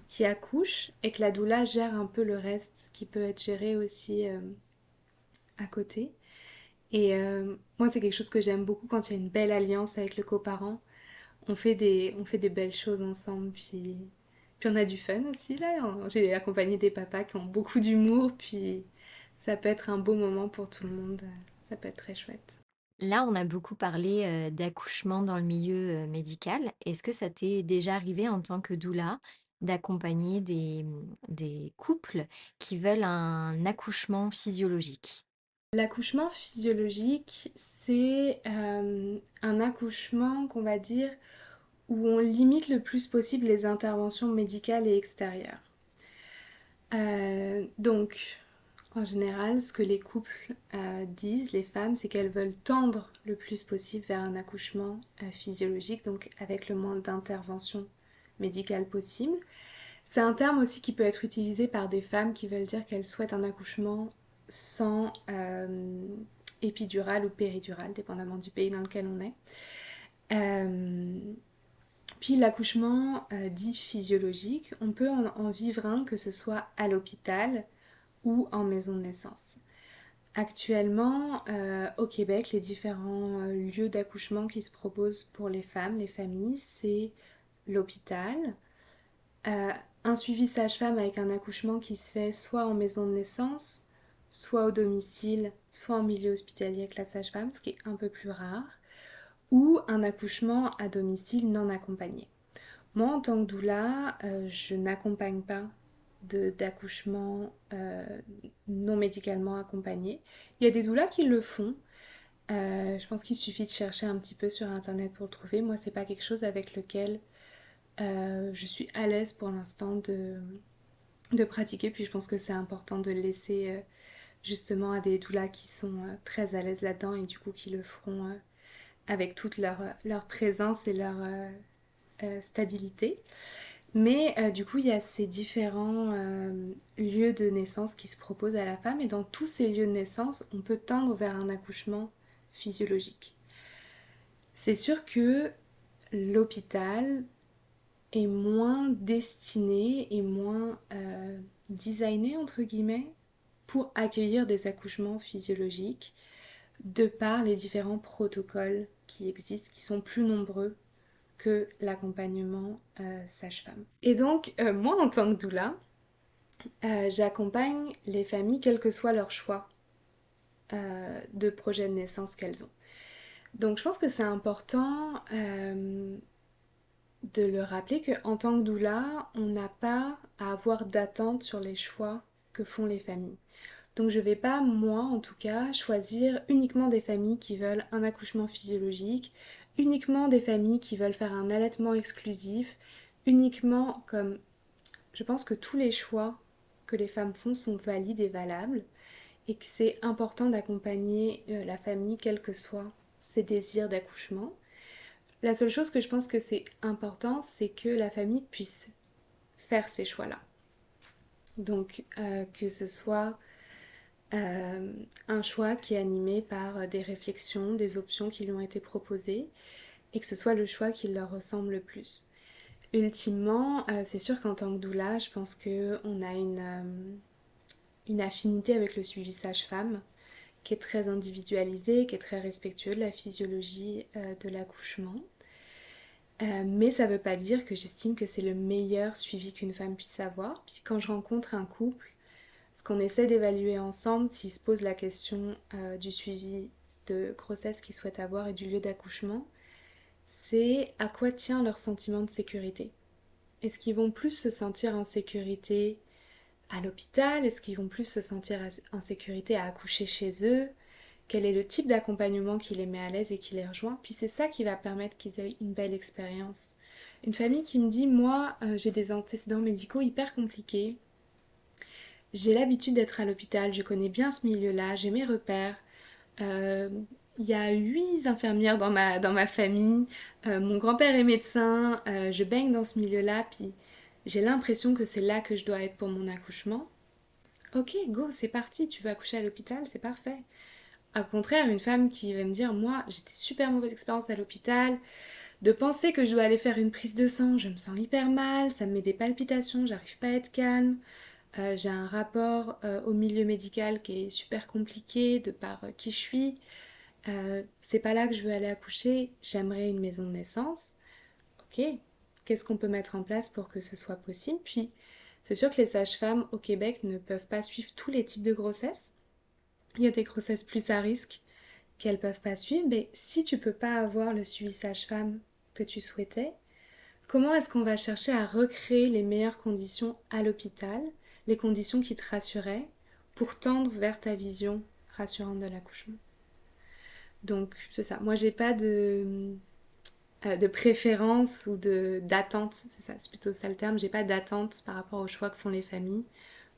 qui accouche et que la doula gère un peu le reste qui peut être géré aussi à côté. Et moi, c'est quelque chose que j'aime beaucoup quand il y a une belle alliance avec le coparent. On fait des belles choses ensemble, puis on a du fun aussi là. J'ai accompagné des papas qui ont beaucoup d'humour, puis ça peut être un beau moment pour tout le monde. Ça peut être très chouette. Là, on a beaucoup parlé, d'accouchement dans le milieu, médical. Est-ce que ça t'est déjà arrivé en tant que doula, d'accompagner des couples qui veulent un accouchement physiologique. L'accouchement physiologique, c'est un accouchement qu'on va dire où on limite le plus possible les interventions médicales et extérieures. Donc, en général, ce que les couples disent, les femmes, c'est qu'elles veulent tendre le plus possible vers un accouchement physiologique, donc avec le moins d'interventions médicales possible. C'est un terme aussi qui peut être utilisé par des femmes qui veulent dire qu'elles souhaitent un accouchement sans épidural ou péridurale, dépendamment du pays dans lequel on est. Euh, Puis l'accouchement dit physiologique, on peut en vivre un que ce soit à l'hôpital ou en maison de naissance. Actuellement, au Québec, les différents lieux d'accouchement qui se proposent pour les femmes, les familles, c'est l'hôpital, euh, un suivi sage-femme avec un accouchement qui se fait soit en maison de naissance, soit au domicile, soit en milieu hospitalier avec la sage-femme, ce qui est un peu plus rare, ou un accouchement à domicile non accompagné. Moi, en tant que doula, je n'accompagne pas d'accouchement non médicalement accompagné. Il y a des doulas qui le font. Je pense qu'il suffit de chercher un petit peu sur internet pour le trouver. Moi, c'est pas quelque chose avec lequel je suis à l'aise pour l'instant de pratiquer. Puis je pense que c'est important de le laisser justement à des doulas qui sont très à l'aise là-dedans et du coup qui le feront avec toute leur présence et leur stabilité. Mais du coup, il y a ces différents lieux de naissance qui se proposent à la femme et dans tous ces lieux de naissance, on peut tendre vers un accouchement physiologique. C'est sûr que l'hôpital est moins destiné et moins designé, entre guillemets, pour accueillir des accouchements physiologiques de par les différents protocoles qui existent, qui sont plus nombreux que l'accompagnement sage-femme. Et donc, moi, en tant que doula, j'accompagne les familles, quel que soit leur choix de projet de naissance qu'elles ont. Donc, je pense que c'est important de le rappeler qu'en tant que doula, on n'a pas à avoir d'attente sur les choix que font les familles. Donc je vais pas, moi en tout cas, choisir uniquement des familles qui veulent un accouchement physiologique, uniquement des familles qui veulent faire un allaitement exclusif, uniquement comme... Je pense que tous les choix que les femmes font sont valides et valables et que c'est important d'accompagner la famille quels que soient ses désirs d'accouchement. La seule chose que je pense que c'est important, c'est que la famille puisse faire ces choix-là. Donc que ce soit un choix qui est animé par des réflexions, des options qui lui ont été proposées et que ce soit le choix qui leur ressemble le plus. Ultimement, c'est sûr qu'en tant que doula, je pense qu'on a une affinité avec le suivi sage-femme qui est très individualisé, qui est très respectueux de la physiologie de l'accouchement. Mais ça ne veut pas dire que j'estime que c'est le meilleur suivi qu'une femme puisse avoir. Puis quand je rencontre un couple, ce qu'on essaie d'évaluer ensemble, s'ils se posent la question du suivi de grossesse qu'ils souhaitent avoir et du lieu d'accouchement, c'est à quoi tient leur sentiment de sécurité. Est-ce qu'ils vont plus se sentir en sécurité à l'hôpital? Est-ce qu'ils vont plus se sentir en sécurité à accoucher chez eux? Quel est le type d'accompagnement qui les met à l'aise et qui les rejoint? Puis c'est ça qui va permettre qu'ils aient une belle expérience. Une famille qui me dit, moi, j'ai des antécédents médicaux hyper compliqués, j'ai l'habitude d'être à l'hôpital, je connais bien ce milieu-là, j'ai mes repères. Il y a 8 infirmières dans ma famille, mon grand-père est médecin, je baigne dans ce milieu-là, puis j'ai l'impression que c'est là que je dois être pour mon accouchement. Ok, go, c'est parti, tu vas accoucher à l'hôpital, c'est parfait. Au contraire, une femme qui va me dire, moi, j'ai des super mauvaises expériences à l'hôpital, de penser que je dois aller faire une prise de sang, je me sens hyper mal, ça me met des palpitations, j'arrive pas à être calme. J'ai un rapport au milieu médical qui est super compliqué de par qui je suis. C'est pas là que je veux aller accoucher, j'aimerais une maison de naissance. Ok, qu'est-ce qu'on peut mettre en place pour que ce soit possible? Puis, c'est sûr que les sages-femmes au Québec ne peuvent pas suivre tous les types de grossesse. Il y a des grossesses plus à risque qu'elles peuvent pas suivre, mais si tu peux pas avoir le suivi sage-femme que tu souhaitais, comment est-ce qu'on va chercher à recréer les meilleures conditions à l'hôpital, les conditions qui te rassuraient, pour tendre vers ta vision rassurante de l'accouchement. Donc c'est ça, moi j'ai pas de préférence ou d'attente, c'est ça, c'est plutôt ça le terme, j'ai pas d'attente par rapport aux choix que font les familles,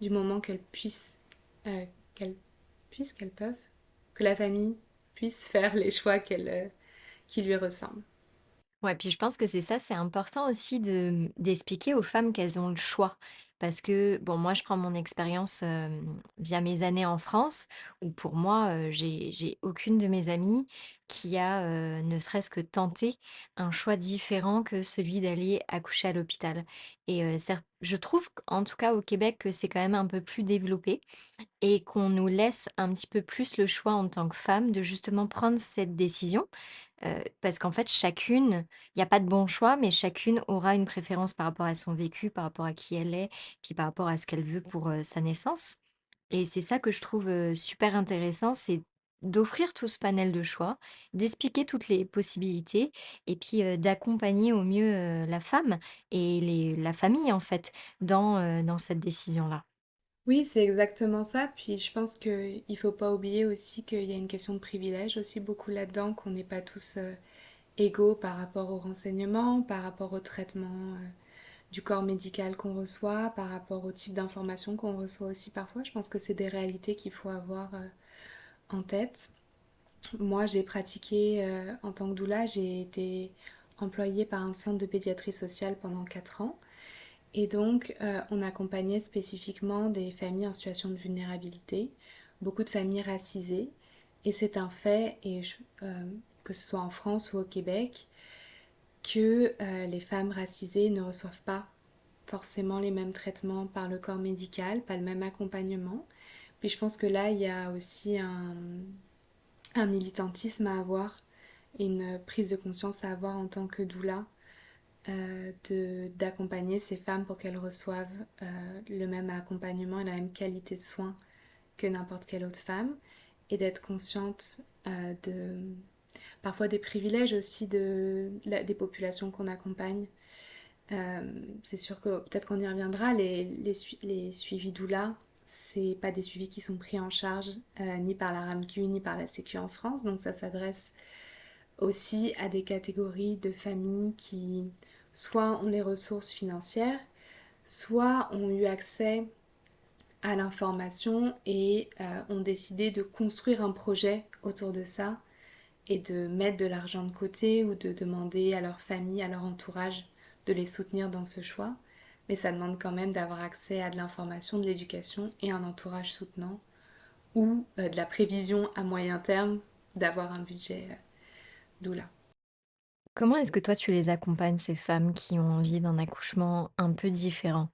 du moment euh, qu'elles qu'elles peuvent, que la famille puisse faire les choix qui lui ressemblent. Ouais, puis je pense que c'est ça, c'est important aussi d'expliquer aux femmes qu'elles ont le choix. Parce que, bon, moi, je prends mon expérience via mes années en France, où pour moi, j'ai aucune de mes amies qui a ne serait-ce que tenté un choix différent que celui d'aller accoucher à l'hôpital. Et certes, je trouve, en tout cas au Québec, que c'est quand même un peu plus développé et qu'on nous laisse un petit peu plus le choix en tant que femme de justement prendre cette décision. Parce qu'en fait, chacune, il y a pas de bon choix, mais chacune aura une préférence par rapport à son vécu, par rapport à qui elle est, puis par rapport à ce qu'elle veut pour, sa naissance. Et c'est ça que je trouve, super intéressant, c'est d'offrir tout ce panel de choix, d'expliquer toutes les possibilités et puis, d'accompagner au mieux, la femme et la famille, en fait, dans cette décision-là. Oui, c'est exactement ça. Puis je pense qu'il faut pas oublier aussi qu'il y a une question de privilège aussi beaucoup là-dedans, qu'on n'est pas tous égaux par rapport aux renseignements, par rapport au traitement du corps médical qu'on reçoit, par rapport au type d'informations qu'on reçoit aussi parfois. Je pense que c'est des réalités qu'il faut avoir en tête. Moi, j'ai pratiqué en tant que doula, j'ai été employée par un centre de pédiatrie sociale pendant 4 ans. Et donc, on accompagnait spécifiquement des familles en situation de vulnérabilité, beaucoup de familles racisées. Et c'est un fait, que ce soit en France ou au Québec, que les femmes racisées ne reçoivent pas forcément les mêmes traitements par le corps médical, pas le même accompagnement. Puis je pense que là, il y a aussi un militantisme à avoir et une prise de conscience à avoir en tant que doula, d'accompagner ces femmes pour qu'elles reçoivent le même accompagnement et la même qualité de soins que n'importe quelle autre femme, et d'être consciente de parfois des privilèges aussi des populations qu'on accompagne. C'est sûr que peut-être qu'on y reviendra, les suivis doula, c'est pas des suivis qui sont pris en charge ni par la RAMQ ni par la Sécu en France, donc ça s'adresse aussi à des catégories de familles qui soit ont les ressources financières, soit ont eu accès à l'information et ont décidé de construire un projet autour de ça et de mettre de l'argent de côté ou de demander à leur famille, à leur entourage de les soutenir dans ce choix. Mais ça demande quand même d'avoir accès à de l'information, de l'éducation et un entourage soutenant ou de la prévision à moyen terme d'avoir un budget doula. Comment est-ce que toi tu les accompagnes, ces femmes qui ont envie d'un accouchement un peu différent?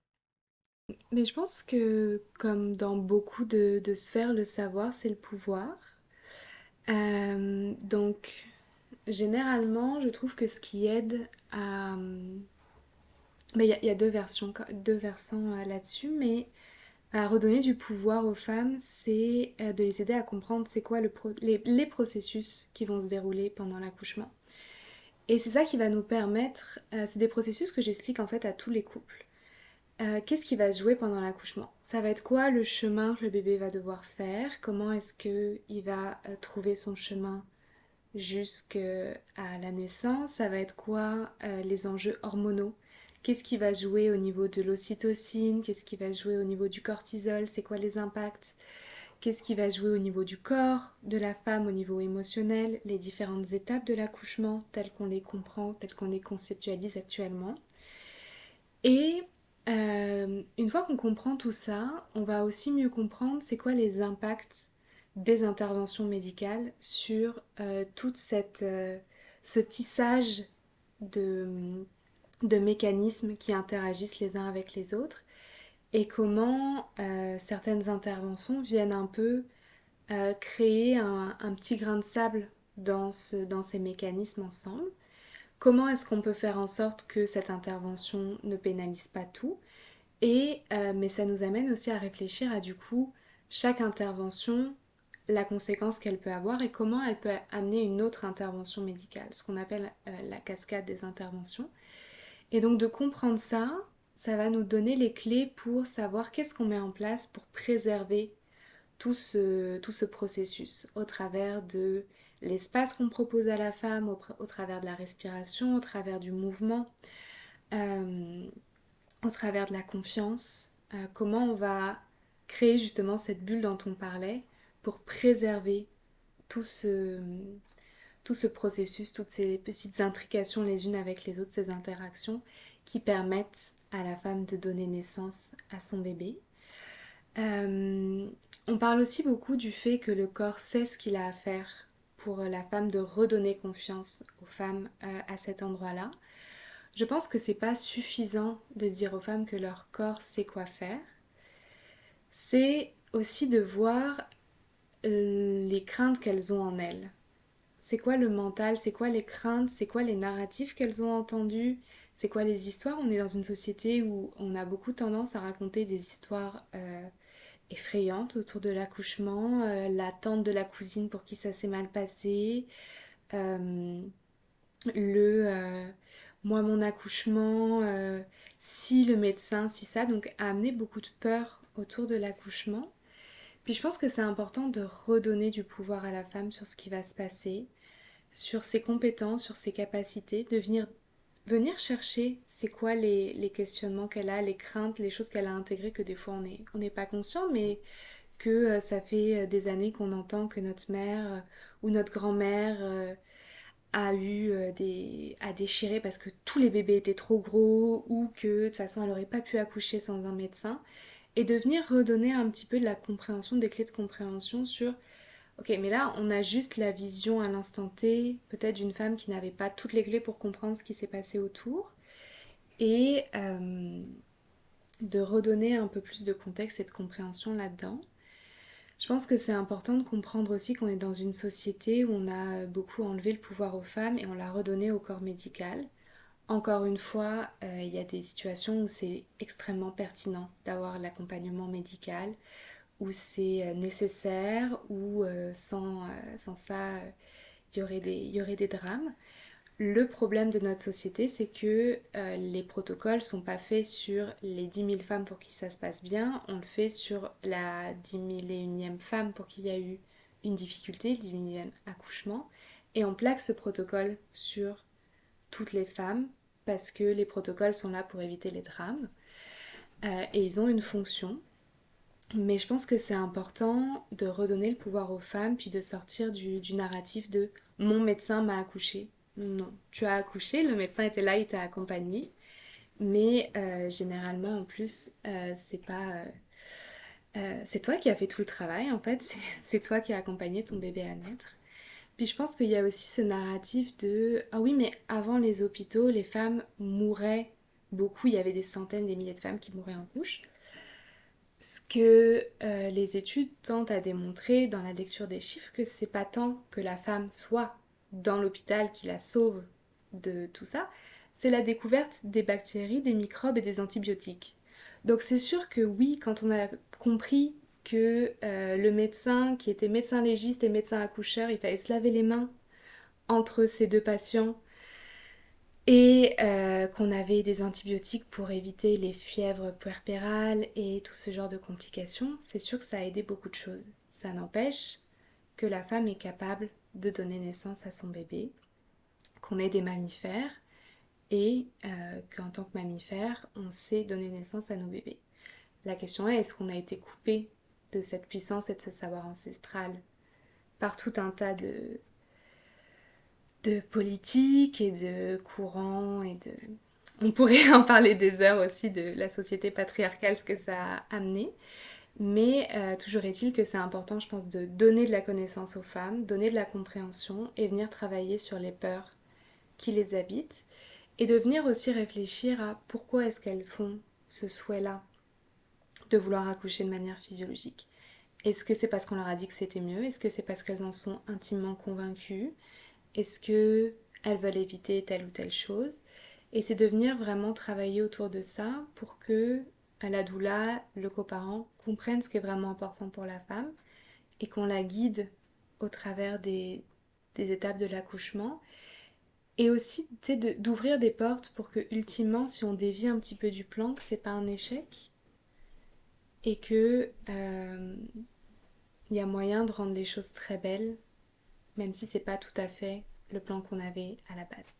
Mais je pense que comme dans beaucoup de sphères, le savoir, c'est le pouvoir. Donc généralement, je trouve que ce qui aide à... Ben, il y a deux versants là-dessus, mais à redonner du pouvoir aux femmes, c'est de les aider à comprendre c'est quoi les processus qui vont se dérouler pendant l'accouchement. Et c'est ça qui va nous permettre, c'est des processus que j'explique en fait à tous les couples. Qu'est-ce qui va se jouer pendant l'accouchement? Ça va être quoi le chemin que le bébé va devoir faire? Comment est-ce qu'il va trouver son chemin jusqu'à la naissance? Ça va être quoi les enjeux hormonaux? Qu'est-ce qui va jouer au niveau de l'ocytocine? Qu'est-ce qui va jouer au niveau du cortisol? C'est quoi les impacts? Qu'est-ce qui va jouer au niveau du corps de la femme, au niveau émotionnel? Les différentes étapes de l'accouchement telles qu'on les comprend, telles qu'on les conceptualise actuellement. Et une fois qu'on comprend tout ça, on va aussi mieux comprendre c'est quoi les impacts des interventions médicales sur tout ce tissage de, de mécanismes qui interagissent les uns avec les autres et comment certaines interventions viennent un peu créer un petit grain de sable dans ces mécanismes ensemble. Comment est-ce qu'on peut faire en sorte que cette intervention ne pénalise pas tout? Mais ça nous amène aussi à réfléchir à du coup chaque intervention, la conséquence qu'elle peut avoir et comment elle peut amener une autre intervention médicale, ce qu'on appelle la cascade des interventions. Et donc de comprendre ça, ça va nous donner les clés pour savoir qu'est-ce qu'on met en place pour préserver tout ce processus au travers de l'espace qu'on propose à la femme, au travers de la respiration, au travers du mouvement, euh, au travers de la confiance. Comment on va créer justement cette bulle dont on parlait pour préserver tout ce, tout ce processus, toutes ces petites intrications les unes avec les autres, ces interactions qui permettent à la femme de donner naissance à son bébé. Euh, on parle aussi beaucoup du fait que le corps sait ce qu'il a à faire pour la femme de redonner confiance aux femmes à cet endroit-là. Je pense que c'est pas suffisant de dire aux femmes que leur corps sait quoi faire. C'est aussi de voir les craintes qu'elles ont en elles. C'est quoi le mental, c'est quoi les craintes, c'est quoi les narratifs qu'elles ont entendus, c'est quoi les histoires. On est dans une société où on a beaucoup tendance à raconter des histoires effrayantes autour de l'accouchement, la tante de la cousine pour qui ça s'est mal passé, euh, le moi mon accouchement, si le médecin, si ça, donc a amené beaucoup de peur autour de l'accouchement. Puis je pense que c'est important de redonner du pouvoir à la femme sur ce qui va se passer, sur ses compétences, sur ses capacités, de venir chercher c'est quoi les questionnements qu'elle a, les craintes, les choses qu'elle a intégrées que des fois on n'est pas conscient, mais que ça fait des années qu'on entend que notre mère ou notre grand-mère a eu à déchirer parce que tous les bébés étaient trop gros ou que de toute façon elle n'aurait pas pu accoucher sans un médecin et de venir redonner un petit peu de la compréhension, des clés de compréhension sur ok, mais là on a juste la vision à l'instant T, peut-être d'une femme qui n'avait pas toutes les clés pour comprendre ce qui s'est passé autour et de redonner un peu plus de contexte et de compréhension là-dedans. Je pense que c'est important de comprendre aussi qu'on est dans une société où on a beaucoup enlevé le pouvoir aux femmes et on l'a redonné au corps médical. Encore une fois, il y a des situations où c'est extrêmement pertinent d'avoir l'accompagnement médical, où c'est nécessaire, où sans ça, il y aurait des drames. Le problème de notre société, c'est que les protocoles sont pas faits sur les 10 000 femmes pour qui ça se passe bien, on le fait sur la 10 001e femme pour qui il y a eu une difficulté, le 10 000e accouchement, et on plaque ce protocole sur toutes les femmes parce que les protocoles sont là pour éviter les drames et ils ont une fonction. Mais je pense que c'est important de redonner le pouvoir aux femmes puis de sortir du narratif de mon médecin m'a accouché. Non, tu as accouché, le médecin était là, il t'a accompagné. Mais généralement, en plus, c'est pas. C'est toi qui as fait tout le travail, en fait. C'est toi qui as accompagné ton bébé à naître. Puis je pense qu'il y a aussi ce narratif de ah oui, mais avant les hôpitaux, les femmes mouraient beaucoup. Il y avait des centaines, des milliers de femmes qui mouraient en couche. Ce que les études tentent à démontrer dans la lecture des chiffres, que c'est pas tant que la femme soit dans l'hôpital qui la sauve de tout ça, c'est la découverte des bactéries, des microbes et des antibiotiques. Donc c'est sûr que oui, quand on a compris que le médecin qui était médecin légiste et médecin accoucheur, il fallait se laver les mains entre ces deux patients et qu'on avait des antibiotiques pour éviter les fièvres puerpérales et tout ce genre de complications, c'est sûr que ça a aidé beaucoup de choses. Ça n'empêche que la femme est capable de donner naissance à son bébé, qu'on est des mammifères et qu'en tant que mammifères, on sait donner naissance à nos bébés. La question est, est-ce qu'on a été coupé de cette puissance et de ce savoir ancestral par tout un tas de politique et de courants et de... On pourrait en parler des heures aussi de la société patriarcale, ce que ça a amené. Mais toujours est-il que c'est important, je pense, de donner de la connaissance aux femmes, donner de la compréhension et venir travailler sur les peurs qui les habitent. Et de venir aussi réfléchir à pourquoi est-ce qu'elles font ce souhait-là de vouloir accoucher de manière physiologique. Est-ce que c'est parce qu'on leur a dit que c'était mieux? Est-ce que c'est parce qu'elles en sont intimement convaincues? Est-ce qu'elles veulent éviter telle ou telle chose? Et c'est de venir vraiment travailler autour de ça pour que la doula, le coparent, comprennent ce qui est vraiment important pour la femme et qu'on la guide au travers des étapes de l'accouchement Et aussi, tu sais, d'ouvrir des portes pour que, ultimement, si on dévie un petit peu du plan, que c'est pas un échec et que il y a moyen de rendre les choses très belles, même si c'est pas tout à fait le plan qu'on avait à la base.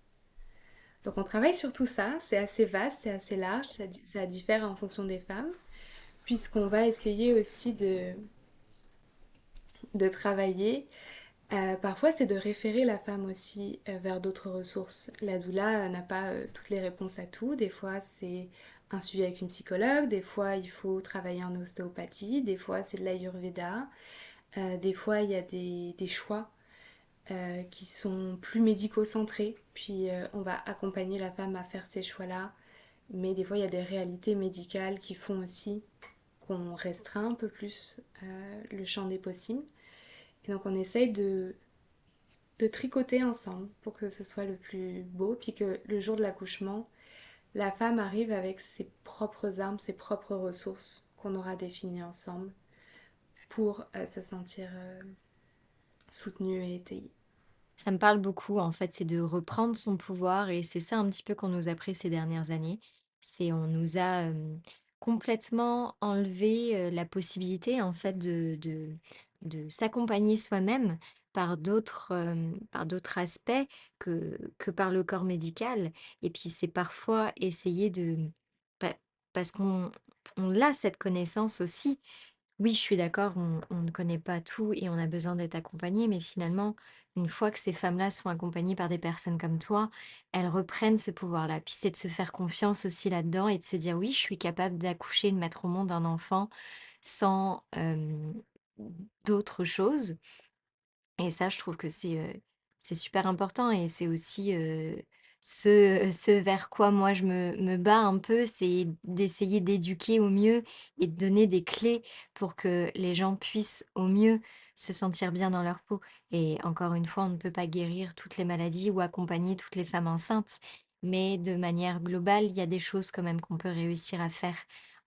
Donc on travaille sur tout ça, c'est assez vaste, c'est assez large, ça diffère en fonction des femmes, puisqu'on va essayer aussi de travailler. Parfois, c'est de référer la femme aussi vers d'autres ressources. La doula n'a pas toutes les réponses à tout. Des fois, c'est un suivi avec une psychologue. Des fois, il faut travailler en ostéopathie. Des fois, c'est de l'ayurveda. Des fois, il y a des choix qui sont plus médico-centrés. Puis, on va accompagner la femme à faire ces choix-là. Mais des fois, il y a des réalités médicales qui font aussi qu'on restreint un peu plus le champ des possibles. Et donc, on essaye de tricoter ensemble pour que ce soit le plus beau, puis que le jour de l'accouchement, la femme arrive avec ses propres armes, ses propres ressources qu'on aura définies ensemble pour se sentir soutenue et étayée. Ça me parle beaucoup, en fait, c'est de reprendre son pouvoir et c'est ça un petit peu qu'on nous a pris ces dernières années. C'est on nous a complètement enlevé la possibilité, en fait, de s'accompagner soi-même par d'autres aspects que par le corps médical. Et puis c'est parfois essayer pa- parce on a cette connaissance aussi. Oui, je suis d'accord, on ne connaît pas tout et on a besoin d'être accompagné, mais finalement, une fois que ces femmes-là sont accompagnées par des personnes comme toi, elles reprennent ce pouvoir-là. Puis c'est de se faire confiance aussi là-dedans et de se dire, oui, je suis capable d'accoucher, de mettre au monde un enfant sans d'autres choses. Et ça, je trouve que c'est super important et c'est aussi, ce vers quoi moi je me bats un peu, c'est d'essayer d'éduquer au mieux et de donner des clés pour que les gens puissent au mieux se sentir bien dans leur peau. Et encore une fois, on ne peut pas guérir toutes les maladies ou accompagner toutes les femmes enceintes, mais de manière globale, il y a des choses quand même qu'on peut réussir à faire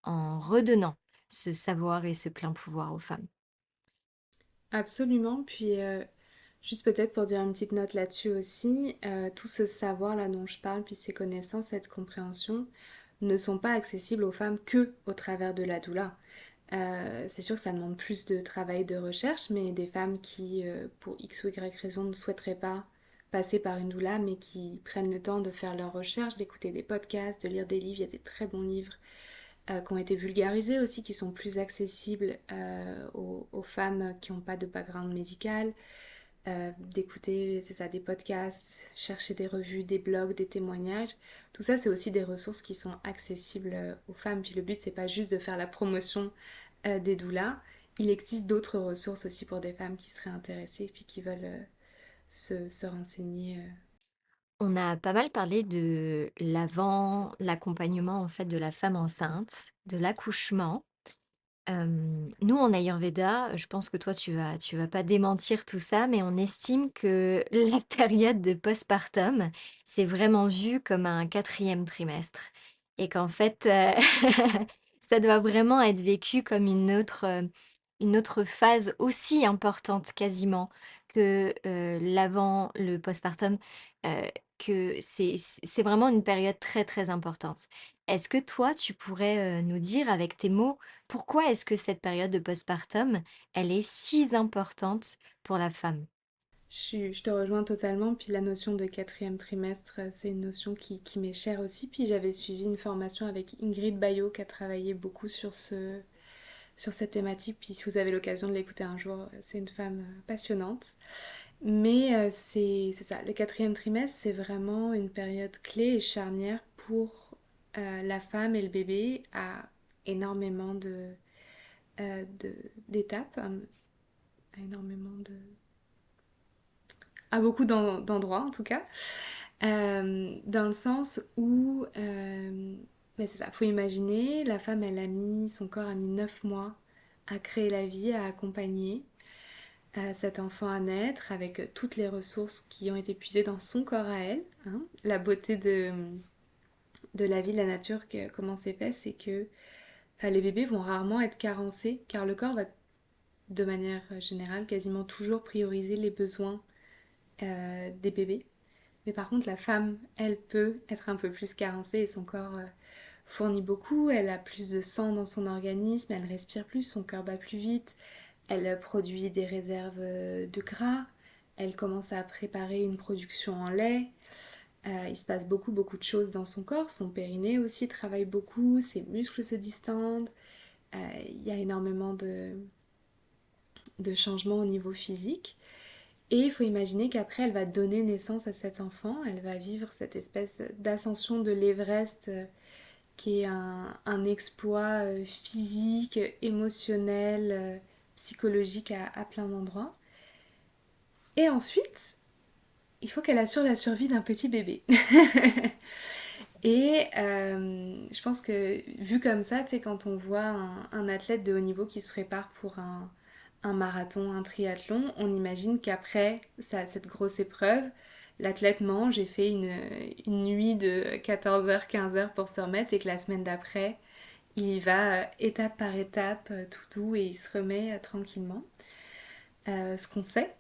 en redonnant ce savoir et ce plein pouvoir aux femmes. Absolument, puis juste peut-être pour dire une petite note là-dessus aussi, tout ce savoir-là dont je parle, puis ces connaissances, cette compréhension, ne sont pas accessibles aux femmes que au travers de la doula. C'est sûr que ça demande plus de travail de recherche, mais des femmes qui, pour X ou Y raison, ne souhaiteraient pas passer par une doula, mais qui prennent le temps de faire leurs recherches, d'écouter des podcasts, de lire des livres. Il y a des très bons livres qui ont été vulgarisés aussi, qui sont plus accessibles aux femmes qui n'ont pas de background médical, d'écouter, c'est ça, des podcasts, chercher des revues, des blogs, des témoignages. Tout ça, c'est aussi des ressources qui sont accessibles aux femmes. Puis le but, c'est pas juste de faire la promotion des doulas. Il existe d'autres ressources aussi pour des femmes qui seraient intéressées puis qui veulent se renseigner. On a pas mal parlé de l'avant, l'accompagnement en fait de la femme enceinte, de l'accouchement. Nous en Ayurveda, je pense que toi tu vas pas démentir tout ça, mais on estime que la période de postpartum, c'est vraiment vu comme un quatrième trimestre et qu'en fait, ça doit vraiment être vécu comme une autre phase aussi importante quasiment que, l'avant, le postpartum, heu, que c'est vraiment une période très, très importante. Est-ce que toi, tu pourrais, nous dire avec tes mots, pourquoi est-ce que cette période de postpartum, elle est si importante pour la femme? Je te rejoins totalement. Puis la notion de quatrième trimestre, c'est une notion qui m'est chère aussi. Puis j'avais suivi une formation avec Ingrid Bayo qui a travaillé beaucoup sur cette thématique. Puis si vous avez l'occasion de l'écouter un jour, c'est une femme passionnante. Mais c'est ça, le quatrième trimestre, c'est vraiment une période clé et charnière pour la femme et le bébé à énormément d'étapes, à énormément de... à beaucoup d'endroits en tout cas. Dans le sens où, mais c'est ça, faut imaginer, la femme, son corps a mis 9 mois à créer la vie, à accompagner cet enfant à naître avec toutes les ressources qui ont été puisées dans son corps à elle. Hein. La beauté de la vie, de la nature, comment c'est fait, c'est que les bébés vont rarement être carencés car le corps va de manière générale quasiment toujours prioriser les besoins des bébés. Mais par contre, la femme, elle peut être un peu plus carencée et son corps fournit beaucoup. Elle a plus de sang dans son organisme, elle respire plus, son cœur bat plus vite, elle produit des réserves de gras, elle commence à préparer une production en lait. Il se passe beaucoup de choses dans son corps. Son périnée aussi travaille beaucoup, ses muscles se distendent. Il y a énormément de changements au niveau physique. Et il faut imaginer qu'après, elle va donner naissance à cet enfant. Elle va vivre cette espèce d'ascension de l'Everest qui est un exploit physique, émotionnel, psychologique à plein d'endroits. Et ensuite, il faut qu'elle assure la survie d'un petit bébé. Et je pense que vu comme ça, tu sais, quand on voit un athlète de haut niveau qui se prépare pour un marathon, un triathlon, on imagine qu'après cette grosse épreuve, l'athlète mange et fait une nuit de 14h, 15h pour se remettre et que la semaine d'après, il y va étape par étape, tout doux et il se remet tranquillement. Ce qu'on sait,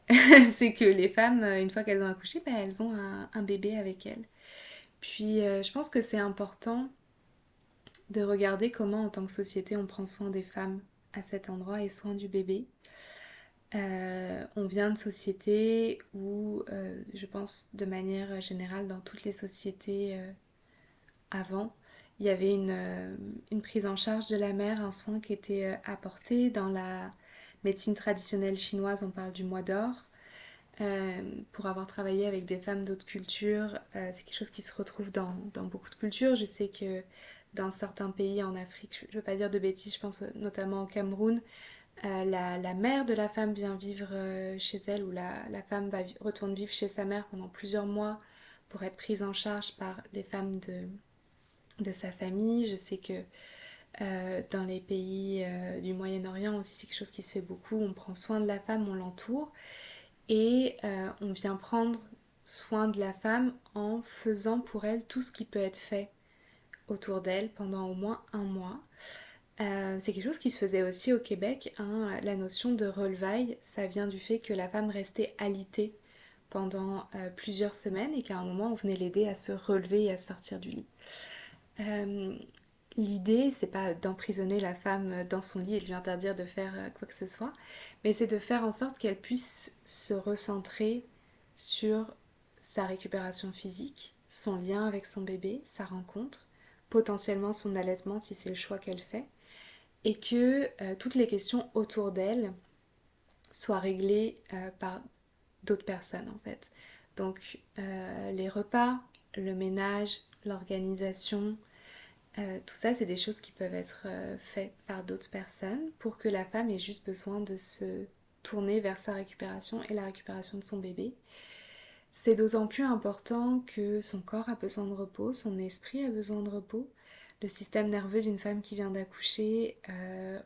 c'est que les femmes, une fois qu'elles ont accouché, bah, elles ont un bébé avec elles. Puis je pense que c'est important de regarder comment en tant que société on prend soin des femmes à cet endroit et soin du bébé. On vient de sociétés où, je pense de manière générale dans toutes les sociétés avant, il y avait une prise en charge de la mère, un soin qui était apporté. Dans la médecine traditionnelle chinoise, on parle du mois d'or. Pour avoir travaillé avec des femmes d'autres cultures, c'est quelque chose qui se retrouve dans beaucoup de cultures. Je sais que dans certains pays en Afrique, je ne veux pas dire de bêtises, je pense notamment au Cameroun, la mère de la femme vient vivre chez elle, ou la femme retourne vivre chez sa mère pendant plusieurs mois pour être prise en charge par les femmes de sa famille. Je sais que dans les pays du Moyen-Orient aussi, c'est quelque chose qui se fait beaucoup. On prend soin de la femme, on l'entoure. Et on vient prendre soin de la femme en faisant pour elle tout ce qui peut être fait autour d'elle pendant au moins un mois. C'est quelque chose qui se faisait aussi au Québec, hein. La notion de relevailles, ça vient du fait que la femme restait alitée pendant plusieurs semaines et qu'à un moment on venait l'aider à se relever et à sortir du lit. Euh, L'idée, c'est pas d'emprisonner la femme dans son lit et de lui interdire de faire quoi que ce soit, mais c'est de faire en sorte qu'elle puisse se recentrer sur sa récupération physique, son lien avec son bébé, sa rencontre, potentiellement son allaitement si c'est le choix qu'elle fait, et que toutes les questions autour d'elle soient réglées par d'autres personnes en fait. Donc les repas, le ménage, l'organisation, tout ça, c'est des choses qui peuvent être faites par d'autres personnes pour que la femme ait juste besoin de se tourner vers sa récupération et la récupération de son bébé. C'est d'autant plus important que son corps a besoin de repos, son esprit a besoin de repos. Le système nerveux d'une femme qui vient d'accoucher,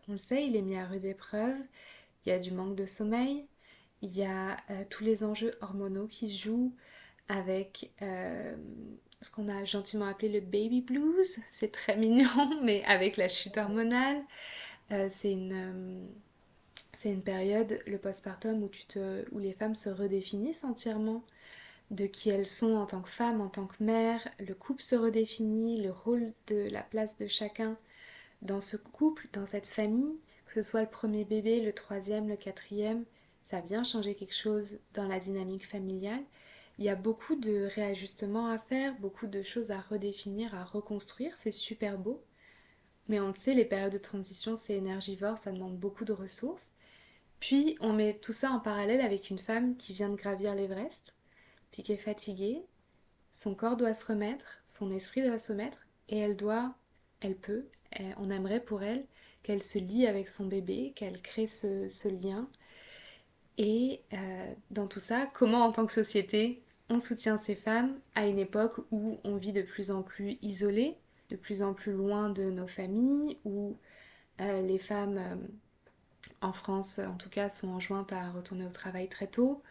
on le sait, il est mis à rude épreuve. Il y a du manque de sommeil, il y a tous les enjeux hormonaux qui se jouent avec ce qu'on a gentiment appelé le baby blues. C'est très mignon, mais avec la chute hormonale. C'est une période, le postpartum, où les femmes se redéfinissent entièrement de qui elles sont en tant que femmes, en tant que mères. Le couple se redéfinit, le rôle de la place de chacun dans ce couple, dans cette famille, que ce soit le premier bébé, le troisième, le quatrième, ça vient changer quelque chose dans la dynamique familiale. Il y a beaucoup de réajustements à faire, beaucoup de choses à redéfinir, à reconstruire, c'est super beau. Mais on le sait, les périodes de transition, c'est énergivore, ça demande beaucoup de ressources. Puis on met tout ça en parallèle avec une femme qui vient de gravir l'Everest, puis qui est fatiguée, son corps doit se remettre, son esprit doit se mettre, et elle peut, on aimerait pour elle qu'elle se lie avec son bébé, qu'elle crée ce lien. Et dans tout ça, comment en tant que société, on soutient ces femmes à une époque où on vit de plus en plus isolé, de plus en plus loin de nos familles, où les femmes, en France en tout cas, sont enjointes à retourner au travail très tôt,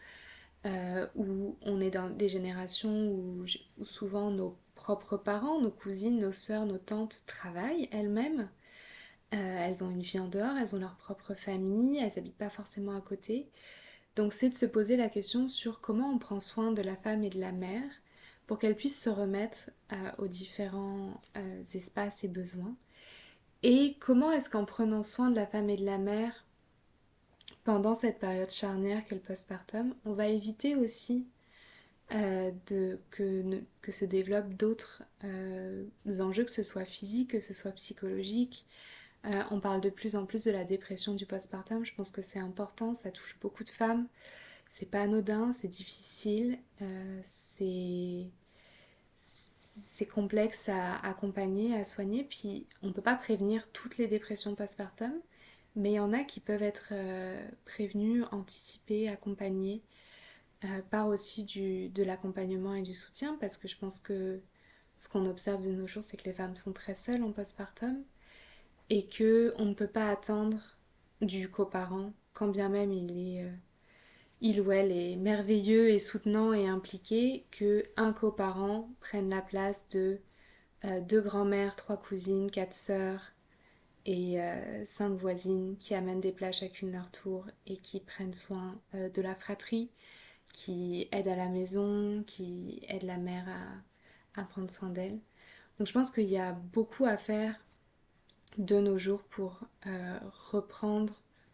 où on est dans des générations où souvent nos propres parents, nos cousines, nos sœurs, nos tantes travaillent elles-mêmes. Elles ont une vie en dehors, elles ont leur propre famille, elles n'habitent pas forcément à côté. Donc c'est de se poser la question sur comment on prend soin de la femme et de la mère pour qu'elle puisse se remettre aux différents espaces et besoins. Et comment est-ce qu'en prenant soin de la femme et de la mère pendant cette période charnière qu'est le postpartum, on va éviter aussi que se développent d'autres enjeux, que ce soit physique, que ce soit psychologique. On parle de plus en plus de la dépression du postpartum, je pense que c'est important, ça touche beaucoup de femmes. C'est pas anodin, c'est difficile, c'est complexe à accompagner, à soigner. Puis on ne peut pas prévenir toutes les dépressions postpartum, mais il y en a qui peuvent être prévenues, anticipées, accompagnées par aussi de l'accompagnement et du soutien, parce que je pense que ce qu'on observe de nos jours, c'est que les femmes sont très seules en postpartum et que on ne peut pas attendre du coparent, quand bien même il ou elle est merveilleux et soutenant et impliqué, que un coparent prenne la place de deux grands-mères, trois cousines, quatre sœurs et cinq voisines qui amènent des plats chacune leur tour et qui prennent soin de la fratrie, qui aident à la maison, qui aident la mère à prendre soin d'elle. Donc je pense qu'il y a beaucoup à faire de nos jours pour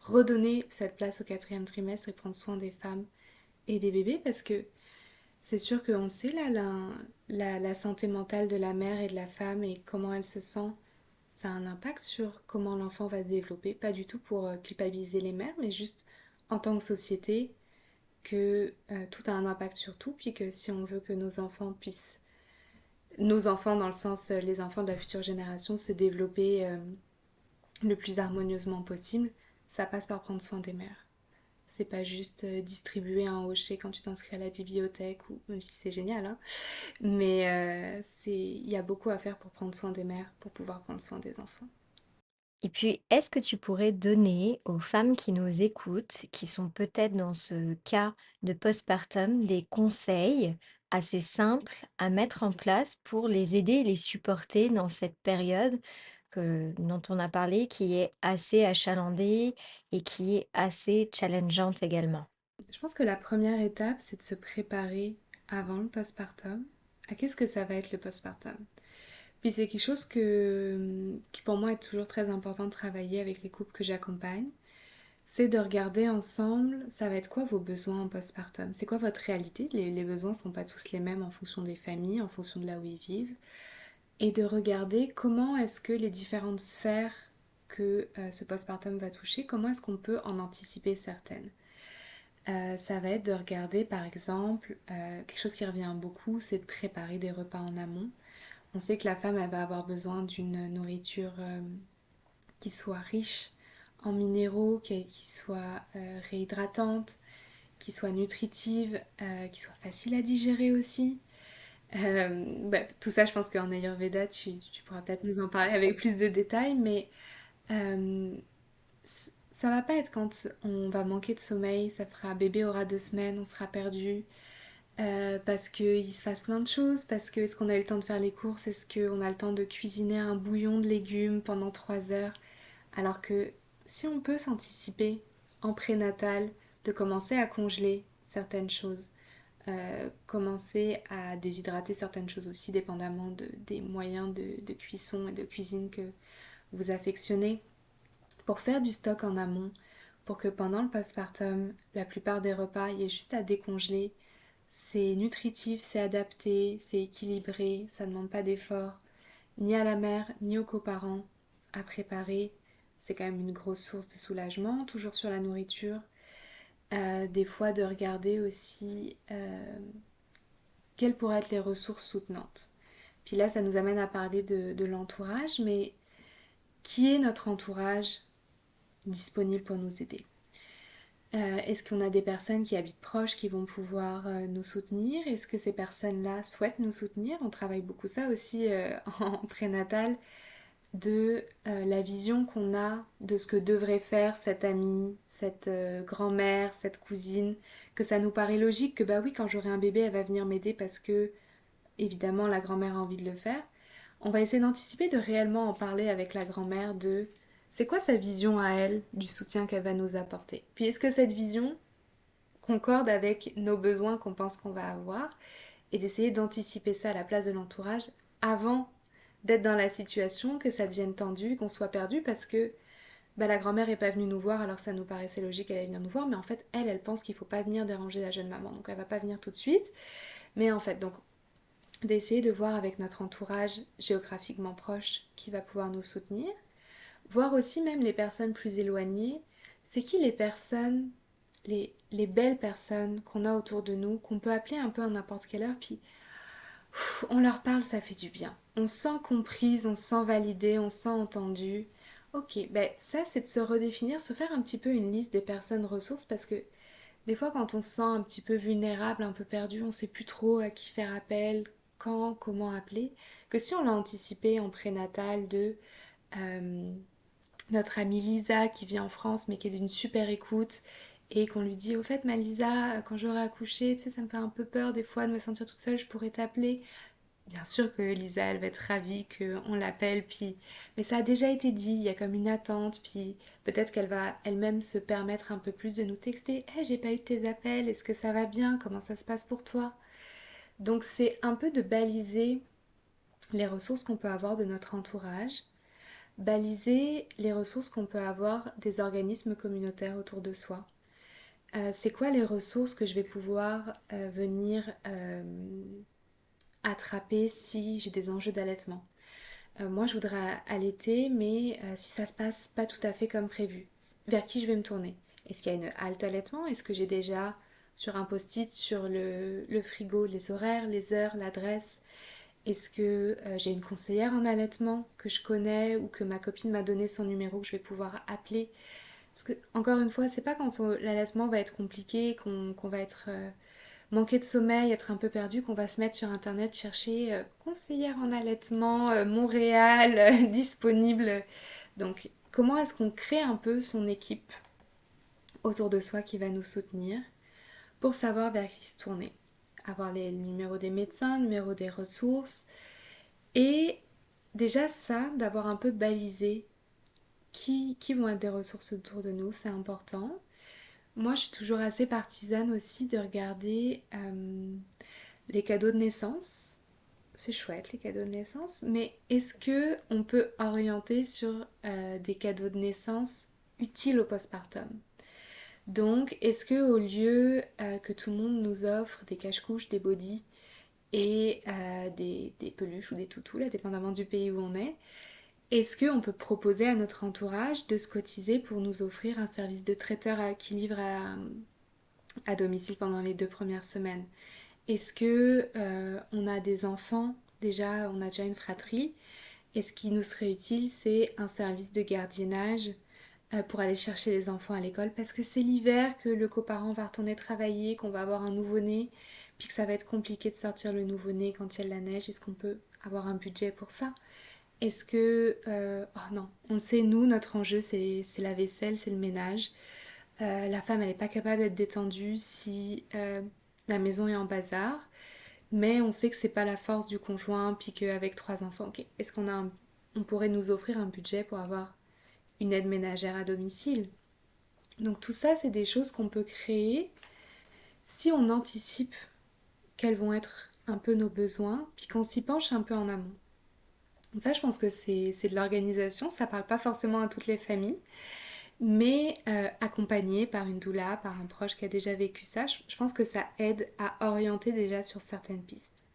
redonner cette place au quatrième trimestre et prendre soin des femmes et des bébés, parce que c'est sûr qu'on sait là, la santé mentale de la mère et de la femme et comment elle se sent, ça a un impact sur comment l'enfant va se développer, pas du tout pour culpabiliser les mères, mais juste en tant que société, que tout a un impact sur tout, puis que si on veut que nos enfants dans le sens les enfants de la future génération, se développer le plus harmonieusement possible, ça passe par prendre soin des mères. C'est pas juste distribuer un hocher quand tu t'inscris à la bibliothèque, ou même si c'est génial, hein. Mais il y a beaucoup à faire pour prendre soin des mères, pour pouvoir prendre soin des enfants. Et puis, est-ce que tu pourrais donner aux femmes qui nous écoutent, qui sont peut-être dans ce cas de postpartum, des conseils assez simples à mettre en place pour les aider et les supporter dans cette période dont on a parlé, qui est assez achalandée et qui est assez challengeante également? Je pense que la première étape, c'est de se préparer avant le postpartum à qu'est-ce que ça va être le postpartum. Puis c'est quelque chose qui pour moi est toujours très important de travailler avec les couples que j'accompagne. C'est de regarder ensemble, ça va être quoi vos besoins en postpartum? C'est quoi votre réalité? Les besoins ne sont pas tous les mêmes en fonction des familles, en fonction de là où ils vivent. Et de regarder comment est-ce que les différentes sphères que ce postpartum va toucher, comment est-ce qu'on peut en anticiper certaines. Ça va être de regarder par exemple, quelque chose qui revient beaucoup, c'est de préparer des repas en amont. On sait que la femme, elle va avoir besoin d'une nourriture qui soit riche en minéraux, qui soit réhydratante, qui soit nutritive, qui soit facile à digérer aussi. Tout ça, je pense qu'en Ayurveda, tu pourras peut-être nous en parler avec plus de détails, mais euh, ça va pas être quand on va manquer de sommeil, ça fera bébé aura 2 semaines, on sera perdu, parce qu'il se passe plein de choses, parce que est-ce qu'on a eu le temps de faire les courses, est-ce qu'on a le temps de cuisiner un bouillon de légumes pendant 3 heures, alors que si on peut s'anticiper en prénatal, de commencer à congeler certaines choses, commencer à déshydrater certaines choses aussi, dépendamment des moyens de cuisson et de cuisine que vous affectionnez, pour faire du stock en amont, pour que pendant le postpartum, la plupart des repas, il y ait juste à décongeler. C'est nutritif, c'est adapté, c'est équilibré, ça ne demande pas d'effort, ni à la mère, ni aux coparents à préparer. C'est quand même une grosse source de soulagement, toujours sur la nourriture. Des fois de regarder aussi quelles pourraient être les ressources soutenantes. Puis là, ça nous amène à parler de l'entourage, mais qui est notre entourage disponible pour nous aider? Est-ce qu'on a des personnes qui habitent proches qui vont pouvoir nous soutenir? Est-ce que ces personnes-là souhaitent nous soutenir? On travaille beaucoup ça aussi en prénatal, de la vision qu'on a de ce que devrait faire cette amie, cette grand-mère, cette cousine, que ça nous paraît logique que bah oui, quand j'aurai un bébé, elle va venir m'aider parce que évidemment la grand-mère a envie de le faire. On va essayer d'anticiper, de réellement en parler avec la grand-mère de c'est quoi sa vision à elle du soutien qu'elle va nous apporter. Puis est-ce que cette vision concorde avec nos besoins qu'on pense qu'on va avoir? et d'essayer d'anticiper ça à la place de l'entourage avant d'être dans la situation, que ça devienne tendu, qu'on soit perdu parce que la grand-mère est pas venue nous voir alors que ça nous paraissait logique qu'elle allait venir nous voir, mais en fait elle pense qu'il faut pas venir déranger la jeune maman, donc elle va pas venir tout de suite. Mais en fait, donc d'essayer de voir avec notre entourage géographiquement proche qui va pouvoir nous soutenir, voir aussi même les personnes plus éloignées, c'est qui les personnes, les belles personnes qu'on a autour de nous, qu'on peut appeler un peu à n'importe quelle heure, puis on leur parle, ça fait du bien. On se sent comprise, on se sent validée, on se sent entendue. Ok, ça c'est de se redéfinir, se faire un petit peu une liste des personnes ressources parce que des fois quand on se sent un petit peu vulnérable, un peu perdu, on ne sait plus trop à qui faire appel, quand, comment appeler, que si on l'a anticipé en prénatal de euh, notre amie Lisa qui vit en France mais qui est d'une super écoute et qu'on lui dit au fait ma Lisa quand j'aurai accouché tu sais ça me fait un peu peur des fois de me sentir toute seule, je pourrais t'appeler. Bien sûr que Lisa, elle va être ravie qu'on l'appelle, puis... Mais ça a déjà été dit, il y a comme une attente, puis peut-être qu'elle va elle-même se permettre un peu plus de nous texter. Hey, j'ai pas eu tes appels, est-ce que ça va bien? Comment ça se passe pour toi? Donc c'est un peu de baliser les ressources qu'on peut avoir de notre entourage, baliser les ressources qu'on peut avoir des organismes communautaires autour de soi. C'est quoi les ressources que je vais pouvoir venir attraper si j'ai des enjeux d'allaitement? Moi, je voudrais allaiter, mais si ça se passe pas tout à fait comme prévu, vers qui je vais me tourner? Est-ce qu'il y a une halte allaitement? Est-ce que j'ai déjà sur un post-it sur le frigo les horaires, les heures, l'adresse? Est-ce que j'ai une conseillère en allaitement que je connais ou que ma copine m'a donné son numéro que je vais pouvoir appeler? Parce que, encore une fois, c'est pas quand l'allaitement va être compliqué, qu'on va être manquer de sommeil, être un peu perdu, qu'on va se mettre sur internet chercher conseillère en allaitement, Montréal, disponible. Donc comment est-ce qu'on crée un peu son équipe autour de soi qui va nous soutenir pour savoir vers qui se tourner? Avoir les numéros des médecins, le numéro des ressources et déjà ça, d'avoir un peu balisé qui vont être des ressources autour de nous, c'est important. Moi, je suis toujours assez partisane aussi de regarder les cadeaux de naissance. C'est chouette les cadeaux de naissance, mais est-ce que on peut orienter sur des cadeaux de naissance utiles au postpartum? Donc, est-ce que au lieu que tout le monde nous offre des cache-couches, des bodys et des peluches ou des toutous, là, dépendamment du pays où on est-ce qu'on peut proposer à notre entourage de se cotiser pour nous offrir un service de traiteur qui livre à domicile pendant les 2 premières semaines? Est-ce que on a des enfants? Déjà, on a déjà une fratrie. Et ce qui nous serait utile, c'est un service de gardiennage pour aller chercher les enfants à l'école parce que c'est l'hiver que le coparent va retourner travailler, qu'on va avoir un nouveau-né, puis que ça va être compliqué de sortir le nouveau-né quand il y a de la neige. Est-ce qu'on peut avoir un budget pour ça? Est-ce que... oh non, on le sait, nous, notre enjeu, c'est la vaisselle, c'est le ménage. La femme, elle n'est pas capable d'être détendue si la maison est en bazar. Mais on sait que c'est pas la force du conjoint, puis qu'avec 3 enfants, ok, est-ce on pourrait nous offrir un budget pour avoir une aide ménagère à domicile? Donc tout ça, c'est des choses qu'on peut créer si on anticipe quels vont être un peu nos besoins, puis qu'on s'y penche un peu en amont. Donc ça, je pense que c'est de l'organisation, ça parle pas forcément à toutes les familles, mais accompagné par une doula, par un proche qui a déjà vécu ça, je pense que ça aide à orienter déjà sur certaines pistes.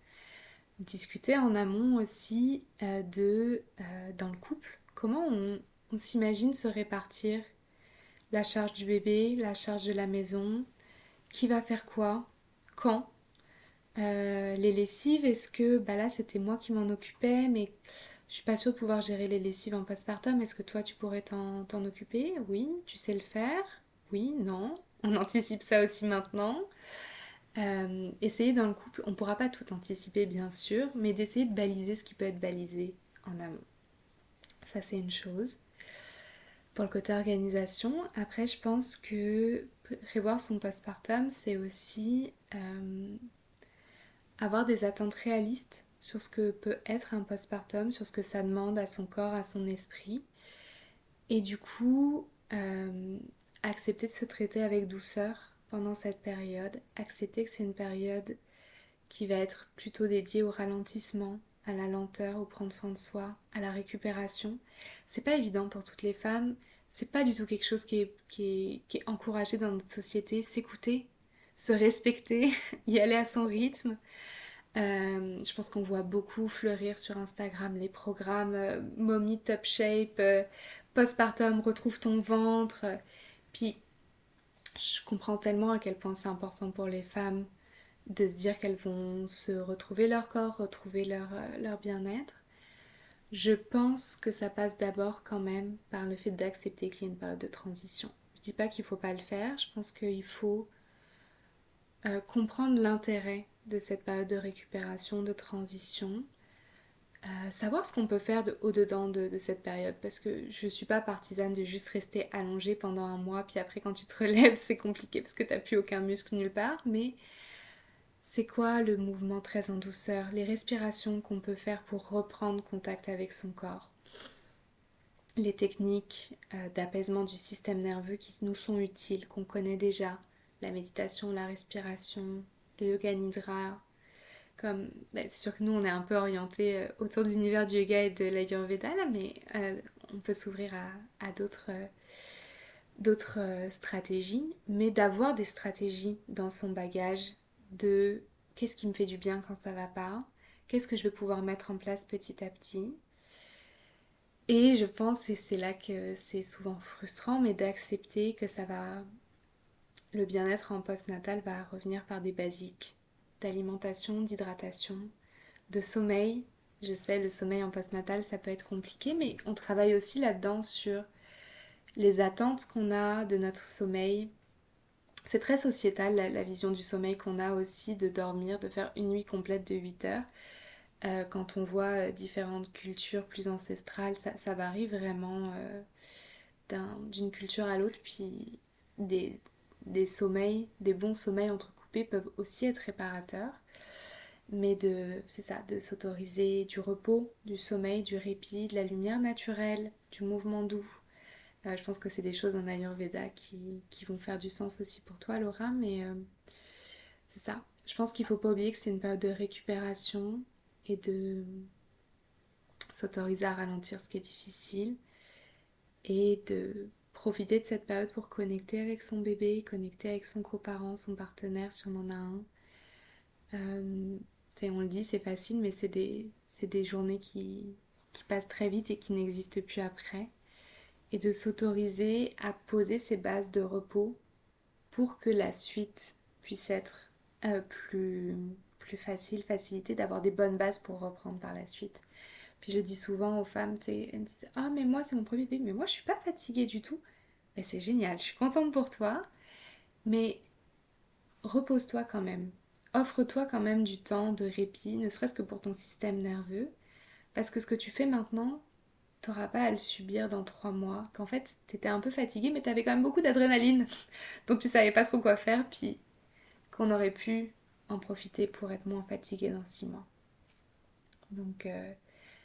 Discuter en amont aussi dans le couple, comment on s'imagine se répartir la charge du bébé, la charge de la maison, qui va faire quoi, quand. Les lessives, est-ce que là c'était moi qui m'en occupais, mais je suis pas sûre de pouvoir gérer les lessives en postpartum, est-ce que toi tu pourrais t'en occuper? Oui, tu sais le faire? Oui, non. On anticipe ça aussi maintenant. Essayer dans le couple, on ne pourra pas tout anticiper bien sûr, mais d'essayer de baliser ce qui peut être balisé en amont. Ça c'est une chose. Pour le côté organisation, après je pense que prévoir son postpartum, c'est aussi avoir des attentes réalistes sur ce que peut être un postpartum, sur ce que ça demande à son corps, à son esprit. Et du coup, accepter de se traiter avec douceur pendant cette période, accepter que c'est une période qui va être plutôt dédié au ralentissement, à la lenteur, au prendre soin de soi, à la récupération. C'est pas évident pour toutes les femmes, c'est pas du tout quelque chose qui est encouragé dans notre société. S'écouter, se respecter, y aller à son rythme. Je pense qu'on voit beaucoup fleurir sur Instagram les programmes Mommy Top Shape, Postpartum, retrouve ton ventre. Puis je comprends tellement à quel point c'est important pour les femmes de se dire qu'elles vont se retrouver leur corps, retrouver leur bien-être. Je pense que ça passe d'abord quand même par le fait d'accepter qu'il y a une période de transition. Je dis pas qu'il faut pas le faire, je pense qu'il faut comprendre l'intérêt de cette période de récupération, de transition, savoir ce qu'on peut faire au-dedans de cette période, parce que je suis pas partisane de juste rester allongée pendant un mois, puis après quand tu te relèves c'est compliqué parce que t'as plus aucun muscle nulle part, mais c'est quoi le mouvement très en douceur, les respirations qu'on peut faire pour reprendre contact avec son corps, les techniques d'apaisement du système nerveux qui nous sont utiles, qu'on connaît déjà, la méditation, la respiration, le yoga nidra. Comme, c'est sûr que nous on est un peu orienté autour de l'univers du yoga et de l'ayurveda là, mais on peut s'ouvrir à d'autres stratégies, mais d'avoir des stratégies dans son bagage de qu'est-ce qui me fait du bien quand ça va pas, qu'est-ce que je vais pouvoir mettre en place petit à petit. Et je pense, et c'est là que c'est souvent frustrant, mais d'accepter que ça va, le bien-être en postnatal va revenir par des basiques d'alimentation, d'hydratation, de sommeil. Je sais, le sommeil en postnatal, ça peut être compliqué, mais on travaille aussi là-dedans sur les attentes qu'on a de notre sommeil. C'est très sociétal la vision du sommeil qu'on a aussi, de dormir, de faire une nuit complète de 8 heures. Quand on voit différentes cultures plus ancestrales, ça varie vraiment d'une culture à l'autre. Puis des, des sommeils, des bons sommeils entrecoupés peuvent aussi être réparateurs. Mais c'est ça, de s'autoriser du repos, du sommeil, du répit, de la lumière naturelle, du mouvement doux. Je pense que c'est des choses en Ayurveda qui vont faire du sens aussi pour toi, Laura, mais c'est ça. Je pense qu'il ne faut pas oublier que c'est une période de récupération et de s'autoriser à ralentir ce qui est difficile et de profiter de cette période pour connecter avec son bébé, connecter avec son coparent, son partenaire si on en a un. On le dit, c'est facile, mais c'est des journées qui passent très vite et qui n'existent plus après. Et de s'autoriser à poser ses bases de repos pour que la suite puisse être plus facile, facilitée, d'avoir des bonnes bases pour reprendre par la suite. Puis je dis souvent aux femmes, elles me disent ah, mais moi, c'est mon premier bébé, mais moi, je suis pas fatiguée du tout. Mais c'est génial, je suis contente pour toi, mais repose-toi quand même. Offre-toi quand même du temps de répit, ne serait-ce que pour ton système nerveux, parce que ce que tu fais maintenant, t'auras pas à le subir dans 3 mois, qu'en fait, t'étais un peu fatiguée, mais t'avais quand même beaucoup d'adrénaline, donc tu savais pas trop quoi faire, puis qu'on aurait pu en profiter pour être moins fatiguée dans 6 mois. Donc,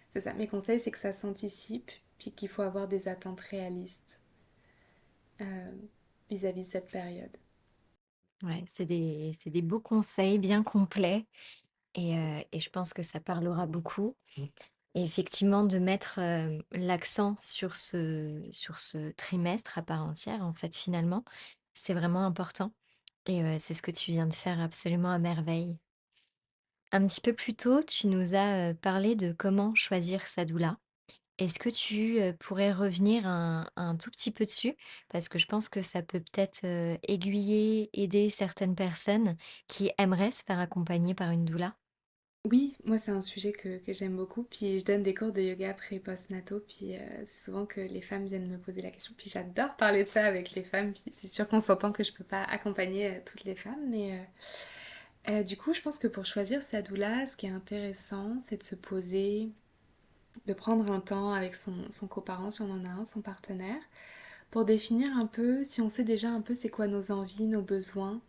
c'est ça. Mes conseils, c'est que ça s'anticipe, puis qu'il faut avoir des attentes réalistes euh, vis-à-vis de cette période. Ouais, c'est des beaux conseils bien complets et je pense que ça parlera beaucoup. Et effectivement, de mettre l'accent sur ce trimestre à part entière, en fait, finalement, c'est vraiment important. Et c'est ce que tu viens de faire absolument à merveille. Un petit peu plus tôt, tu nous as parlé de comment choisir sa doula. Est-ce que tu pourrais revenir un tout petit peu dessus? Parce que je pense que ça peut peut-être aiguiller, aider certaines personnes qui aimeraient se faire accompagner par une doula. Oui, moi c'est un sujet que j'aime beaucoup, puis je donne des cours de yoga pré et post-nato, puis c'est souvent que les femmes viennent me poser la question, puis j'adore parler de ça avec les femmes, puis c'est sûr qu'on s'entend que je peux pas accompagner toutes les femmes, mais du coup je pense que pour choisir sa doula, ce qui est intéressant, c'est de se poser, de prendre un temps avec son coparent, si on en a un, son partenaire, pour définir un peu, si on sait déjà un peu c'est quoi nos envies, nos besoins,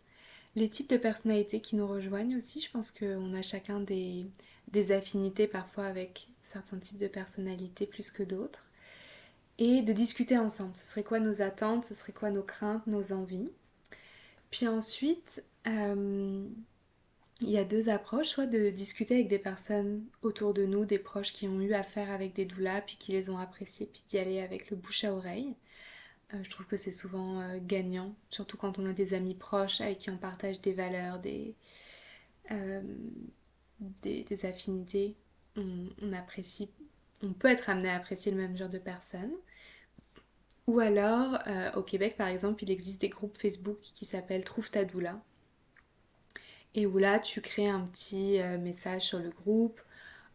les types de personnalités qui nous rejoignent aussi. Je pense qu'on a chacun des affinités parfois avec certains types de personnalités plus que d'autres. Et de discuter ensemble. Ce serait quoi nos attentes, ce serait quoi nos craintes, nos envies. Puis ensuite, il y a deux approches, soit de discuter avec des personnes autour de nous, des proches qui ont eu affaire avec des doulas, puis qui les ont appréciés, puis d'y aller avec le bouche à oreille. Je trouve que c'est souvent gagnant, surtout quand on a des amis proches avec qui on partage des valeurs, euh, des affinités. On apprécie, on peut être amené à apprécier le même genre de personnes. Ou alors, au Québec par exemple, il existe des groupes Facebook qui s'appellent Trouve ta doula. Et où là, tu crées un petit message sur le groupe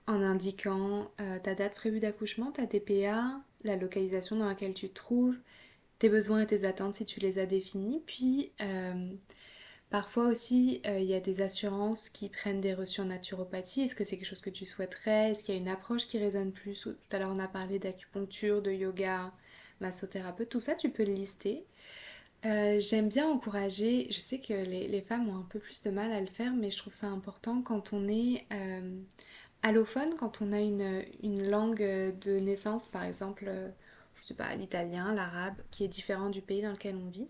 en indiquant ta date prévue d'accouchement, ta TPA, la localisation dans laquelle tu te trouves, tes besoins et tes attentes si tu les as définis. Puis parfois aussi, il y a des assurances qui prennent des reçus en naturopathie. Est-ce que c'est quelque chose que tu souhaiterais? Est-ce qu'il y a une approche qui résonne plus? Tout à l'heure, on a parlé d'acupuncture, de yoga, massothérapeute. Tout ça, tu peux le lister. J'aime bien encourager, je sais que les femmes ont un peu plus de mal à le faire, mais je trouve ça important quand on est allophone, quand on a une langue de naissance, par exemple, je sais pas, l'italien, l'arabe, qui est différent du pays dans lequel on vit.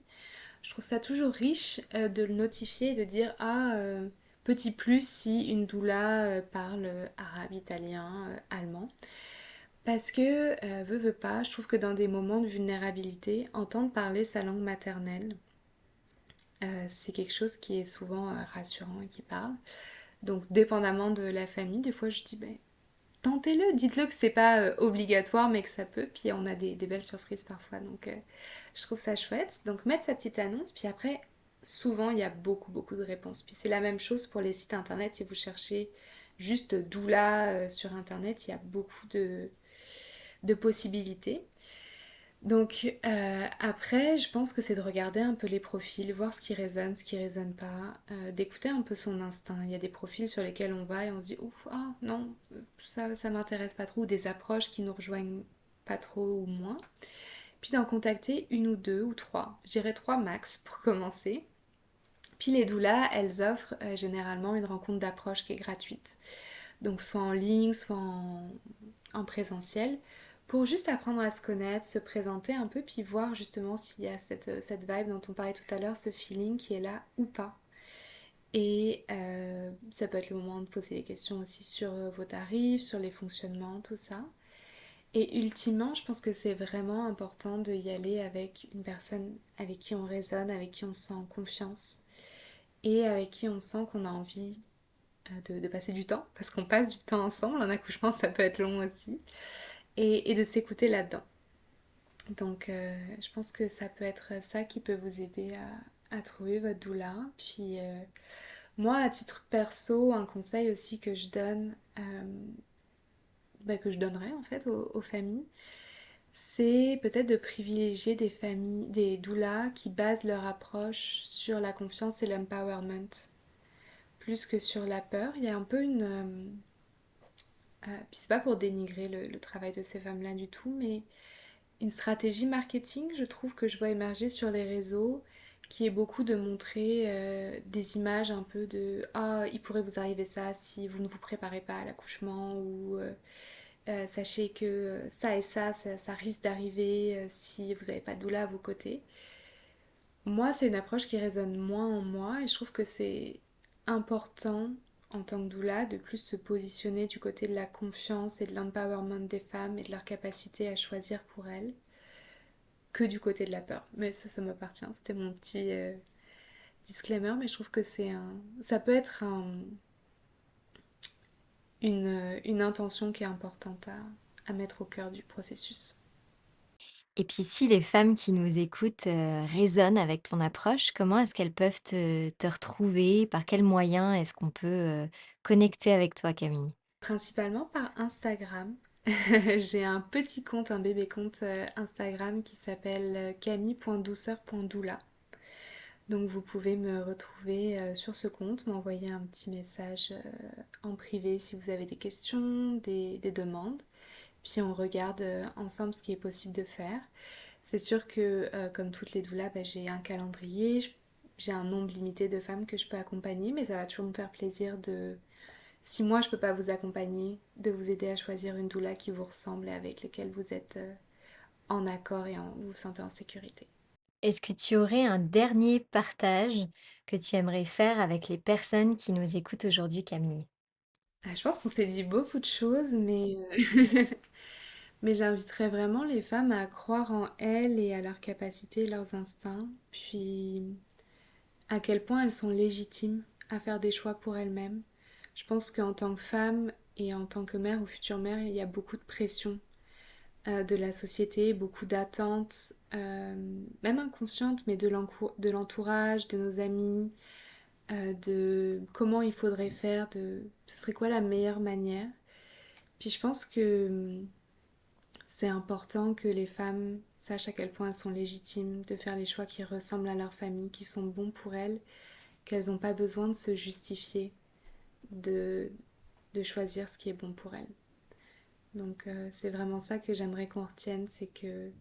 Je trouve ça toujours riche de le notifier et de dire ah petit plus si une doula parle arabe, italien, allemand. Parce que veut pas, je trouve que dans des moments de vulnérabilité, entendre parler sa langue maternelle, c'est quelque chose qui est souvent rassurant et qui parle. Donc dépendamment de la famille, des fois je dis ben tentez-le, dites-le que c'est pas obligatoire mais que ça peut. Puis on a des belles surprises parfois. Donc je trouve ça chouette. Donc mettre sa petite annonce. Puis après, souvent il y a beaucoup de réponses. Puis c'est la même chose pour les sites internet. Si vous cherchez juste doula sur internet, il y a beaucoup de possibilités. Donc après, je pense que c'est de regarder un peu les profils, voir ce qui résonne pas, d'écouter un peu son instinct. Il y a des profils sur lesquels on va et on se dit ouf, ah non, ça m'intéresse pas trop, ou des approches qui nous rejoignent pas trop ou moins. Puis d'en contacter une ou deux ou trois. Je dirais trois max pour commencer. Puis les doulas, elles offrent généralement une rencontre d'approche qui est gratuite. Donc soit en ligne, soit en présentiel, pour juste apprendre à se connaître, se présenter un peu, puis voir justement s'il y a cette vibe dont on parlait tout à l'heure, ce feeling qui est là ou pas. Et ça peut être le moment de poser des questions aussi sur vos tarifs, sur les fonctionnements, tout ça. Et ultimement, je pense que c'est vraiment important de y aller avec une personne avec qui on résonne, avec qui on se sent en confiance et avec qui on sent qu'on a envie de passer du temps, parce qu'on passe du temps ensemble, un accouchement ça peut être long aussi, et de s'écouter là-dedans. Donc je pense que ça peut être ça qui peut vous aider à trouver votre doula. Puis moi, à titre perso, un conseil aussi que je donne, que je donnerais en fait aux familles, c'est peut-être de privilégier des familles, des doulas qui basent leur approche sur la confiance et l'empowerment, plus que sur la peur. Il y a un peu une... puis c'est pas pour dénigrer le travail de ces femmes-là du tout, mais une stratégie marketing, je trouve que je vois émerger sur les réseaux, qui est beaucoup de montrer des images un peu de ah, il pourrait vous arriver ça si vous ne vous préparez pas à l'accouchement, ou sachez que ça et ça risque d'arriver si vous n'avez pas de doula à vos côtés. Moi, c'est une approche qui résonne moins en moi et je trouve que c'est important en tant que doula de plus se positionner du côté de la confiance et de l'empowerment des femmes et de leur capacité à choisir pour elles que du côté de la peur. Mais ça m'appartient. C'était mon petit disclaimer, mais je trouve que ça peut être une intention qui est importante à mettre au cœur du processus. Et puis si les femmes qui nous écoutent, résonnent avec ton approche, comment est-ce qu'elles peuvent te retrouver? Par quels moyens est-ce qu'on peut, connecter avec toi, Camille? Principalement par Instagram. J'ai un petit compte, un bébé compte Instagram qui s'appelle camille.douceur.doula. Donc vous pouvez me retrouver sur ce compte, m'envoyer un petit message en privé si vous avez des questions, des demandes. Puis on regarde ensemble ce qui est possible de faire. C'est sûr que comme toutes les doulas, j'ai un calendrier, j'ai un nombre limité de femmes que je peux accompagner, mais ça va toujours me faire plaisir si moi je peux pas vous accompagner, de vous aider à choisir une doula qui vous ressemble et avec laquelle vous êtes en accord et vous vous sentez en sécurité. Est-ce que tu aurais un dernier partage que tu aimerais faire avec les personnes qui nous écoutent aujourd'hui, Camille? Je pense qu'on s'est dit beaucoup de choses, mais j'inviterais vraiment les femmes à croire en elles et à leurs capacités, leurs instincts, puis à quel point elles sont légitimes à faire des choix pour elles-mêmes. Je pense qu'en tant que femme et en tant que mère ou future mère, il y a beaucoup de pression de la société, beaucoup d'attentes, même inconscientes, mais de l'entourage, de nos amis, de comment il faudrait faire, de ce serait quoi la meilleure manière. Puis je pense que c'est important que les femmes sachent à quel point elles sont légitimes de faire les choix qui ressemblent à leur famille, qui sont bons pour elles, qu'elles n'ont pas besoin de se justifier, de, de choisir ce qui est bon pour elles. Donc c'est vraiment ça que j'aimerais qu'on retienne, c'est que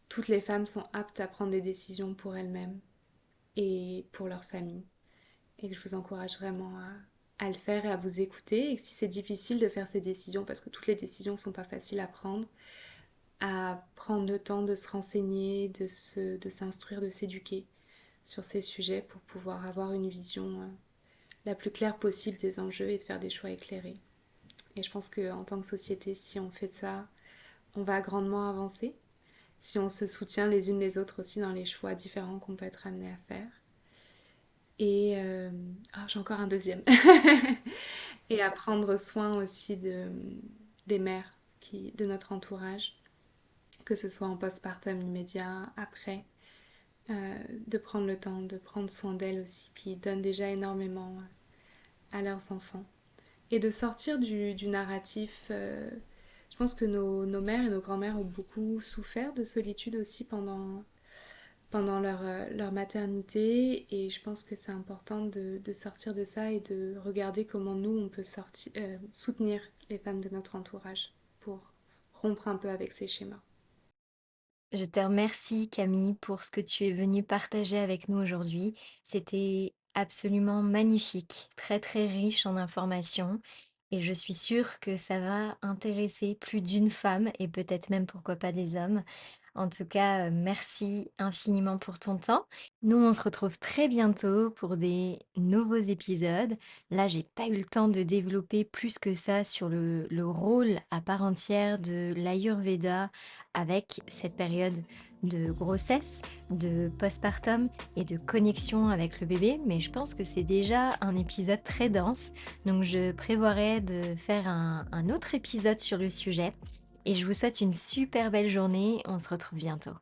toutes les femmes sont aptes à prendre des décisions pour elles-mêmes et pour leur famille. Et que je vous encourage vraiment à le faire et à vous écouter. Et que si c'est difficile de faire ces décisions, parce que toutes les décisions ne sont pas faciles à prendre, à prendre le temps de se renseigner, de s'instruire, de s'éduquer sur ces sujets pour pouvoir avoir une vision la plus claire possible des enjeux et de faire des choix éclairés. Et je pense qu'en tant que société, si on fait ça, on va grandement avancer. Si on se soutient les unes les autres aussi dans les choix différents qu'on peut être amené à faire. Et j'ai encore un deuxième. Et à prendre soin aussi des mères de notre entourage, que ce soit en postpartum immédiat, après, de prendre le temps, de prendre soin d'elles aussi, qui donnent déjà énormément à leurs enfants. Et de sortir du narratif. Je pense que nos mères et nos grands-mères ont beaucoup souffert de solitude aussi pendant leur maternité, et je pense que c'est important de sortir de ça et de regarder comment nous on peut soutenir les femmes de notre entourage pour rompre un peu avec ces schémas. Je te remercie, Camille, pour ce que tu es venue partager avec nous aujourd'hui. C'était absolument magnifique, très très riche en informations et je suis sûre que ça va intéresser plus d'une femme et peut-être même pourquoi pas des hommes. En tout cas, merci infiniment pour ton temps. Nous, on se retrouve très bientôt pour des nouveaux épisodes. Là, j'ai pas eu le temps de développer plus que ça sur le rôle à part entière de l'Ayurveda avec cette période de grossesse, de postpartum et de connexion avec le bébé, mais je pense que c'est déjà un épisode très dense, donc je prévoirai de faire un autre épisode sur le sujet et je vous souhaite une super belle journée, on se retrouve bientôt.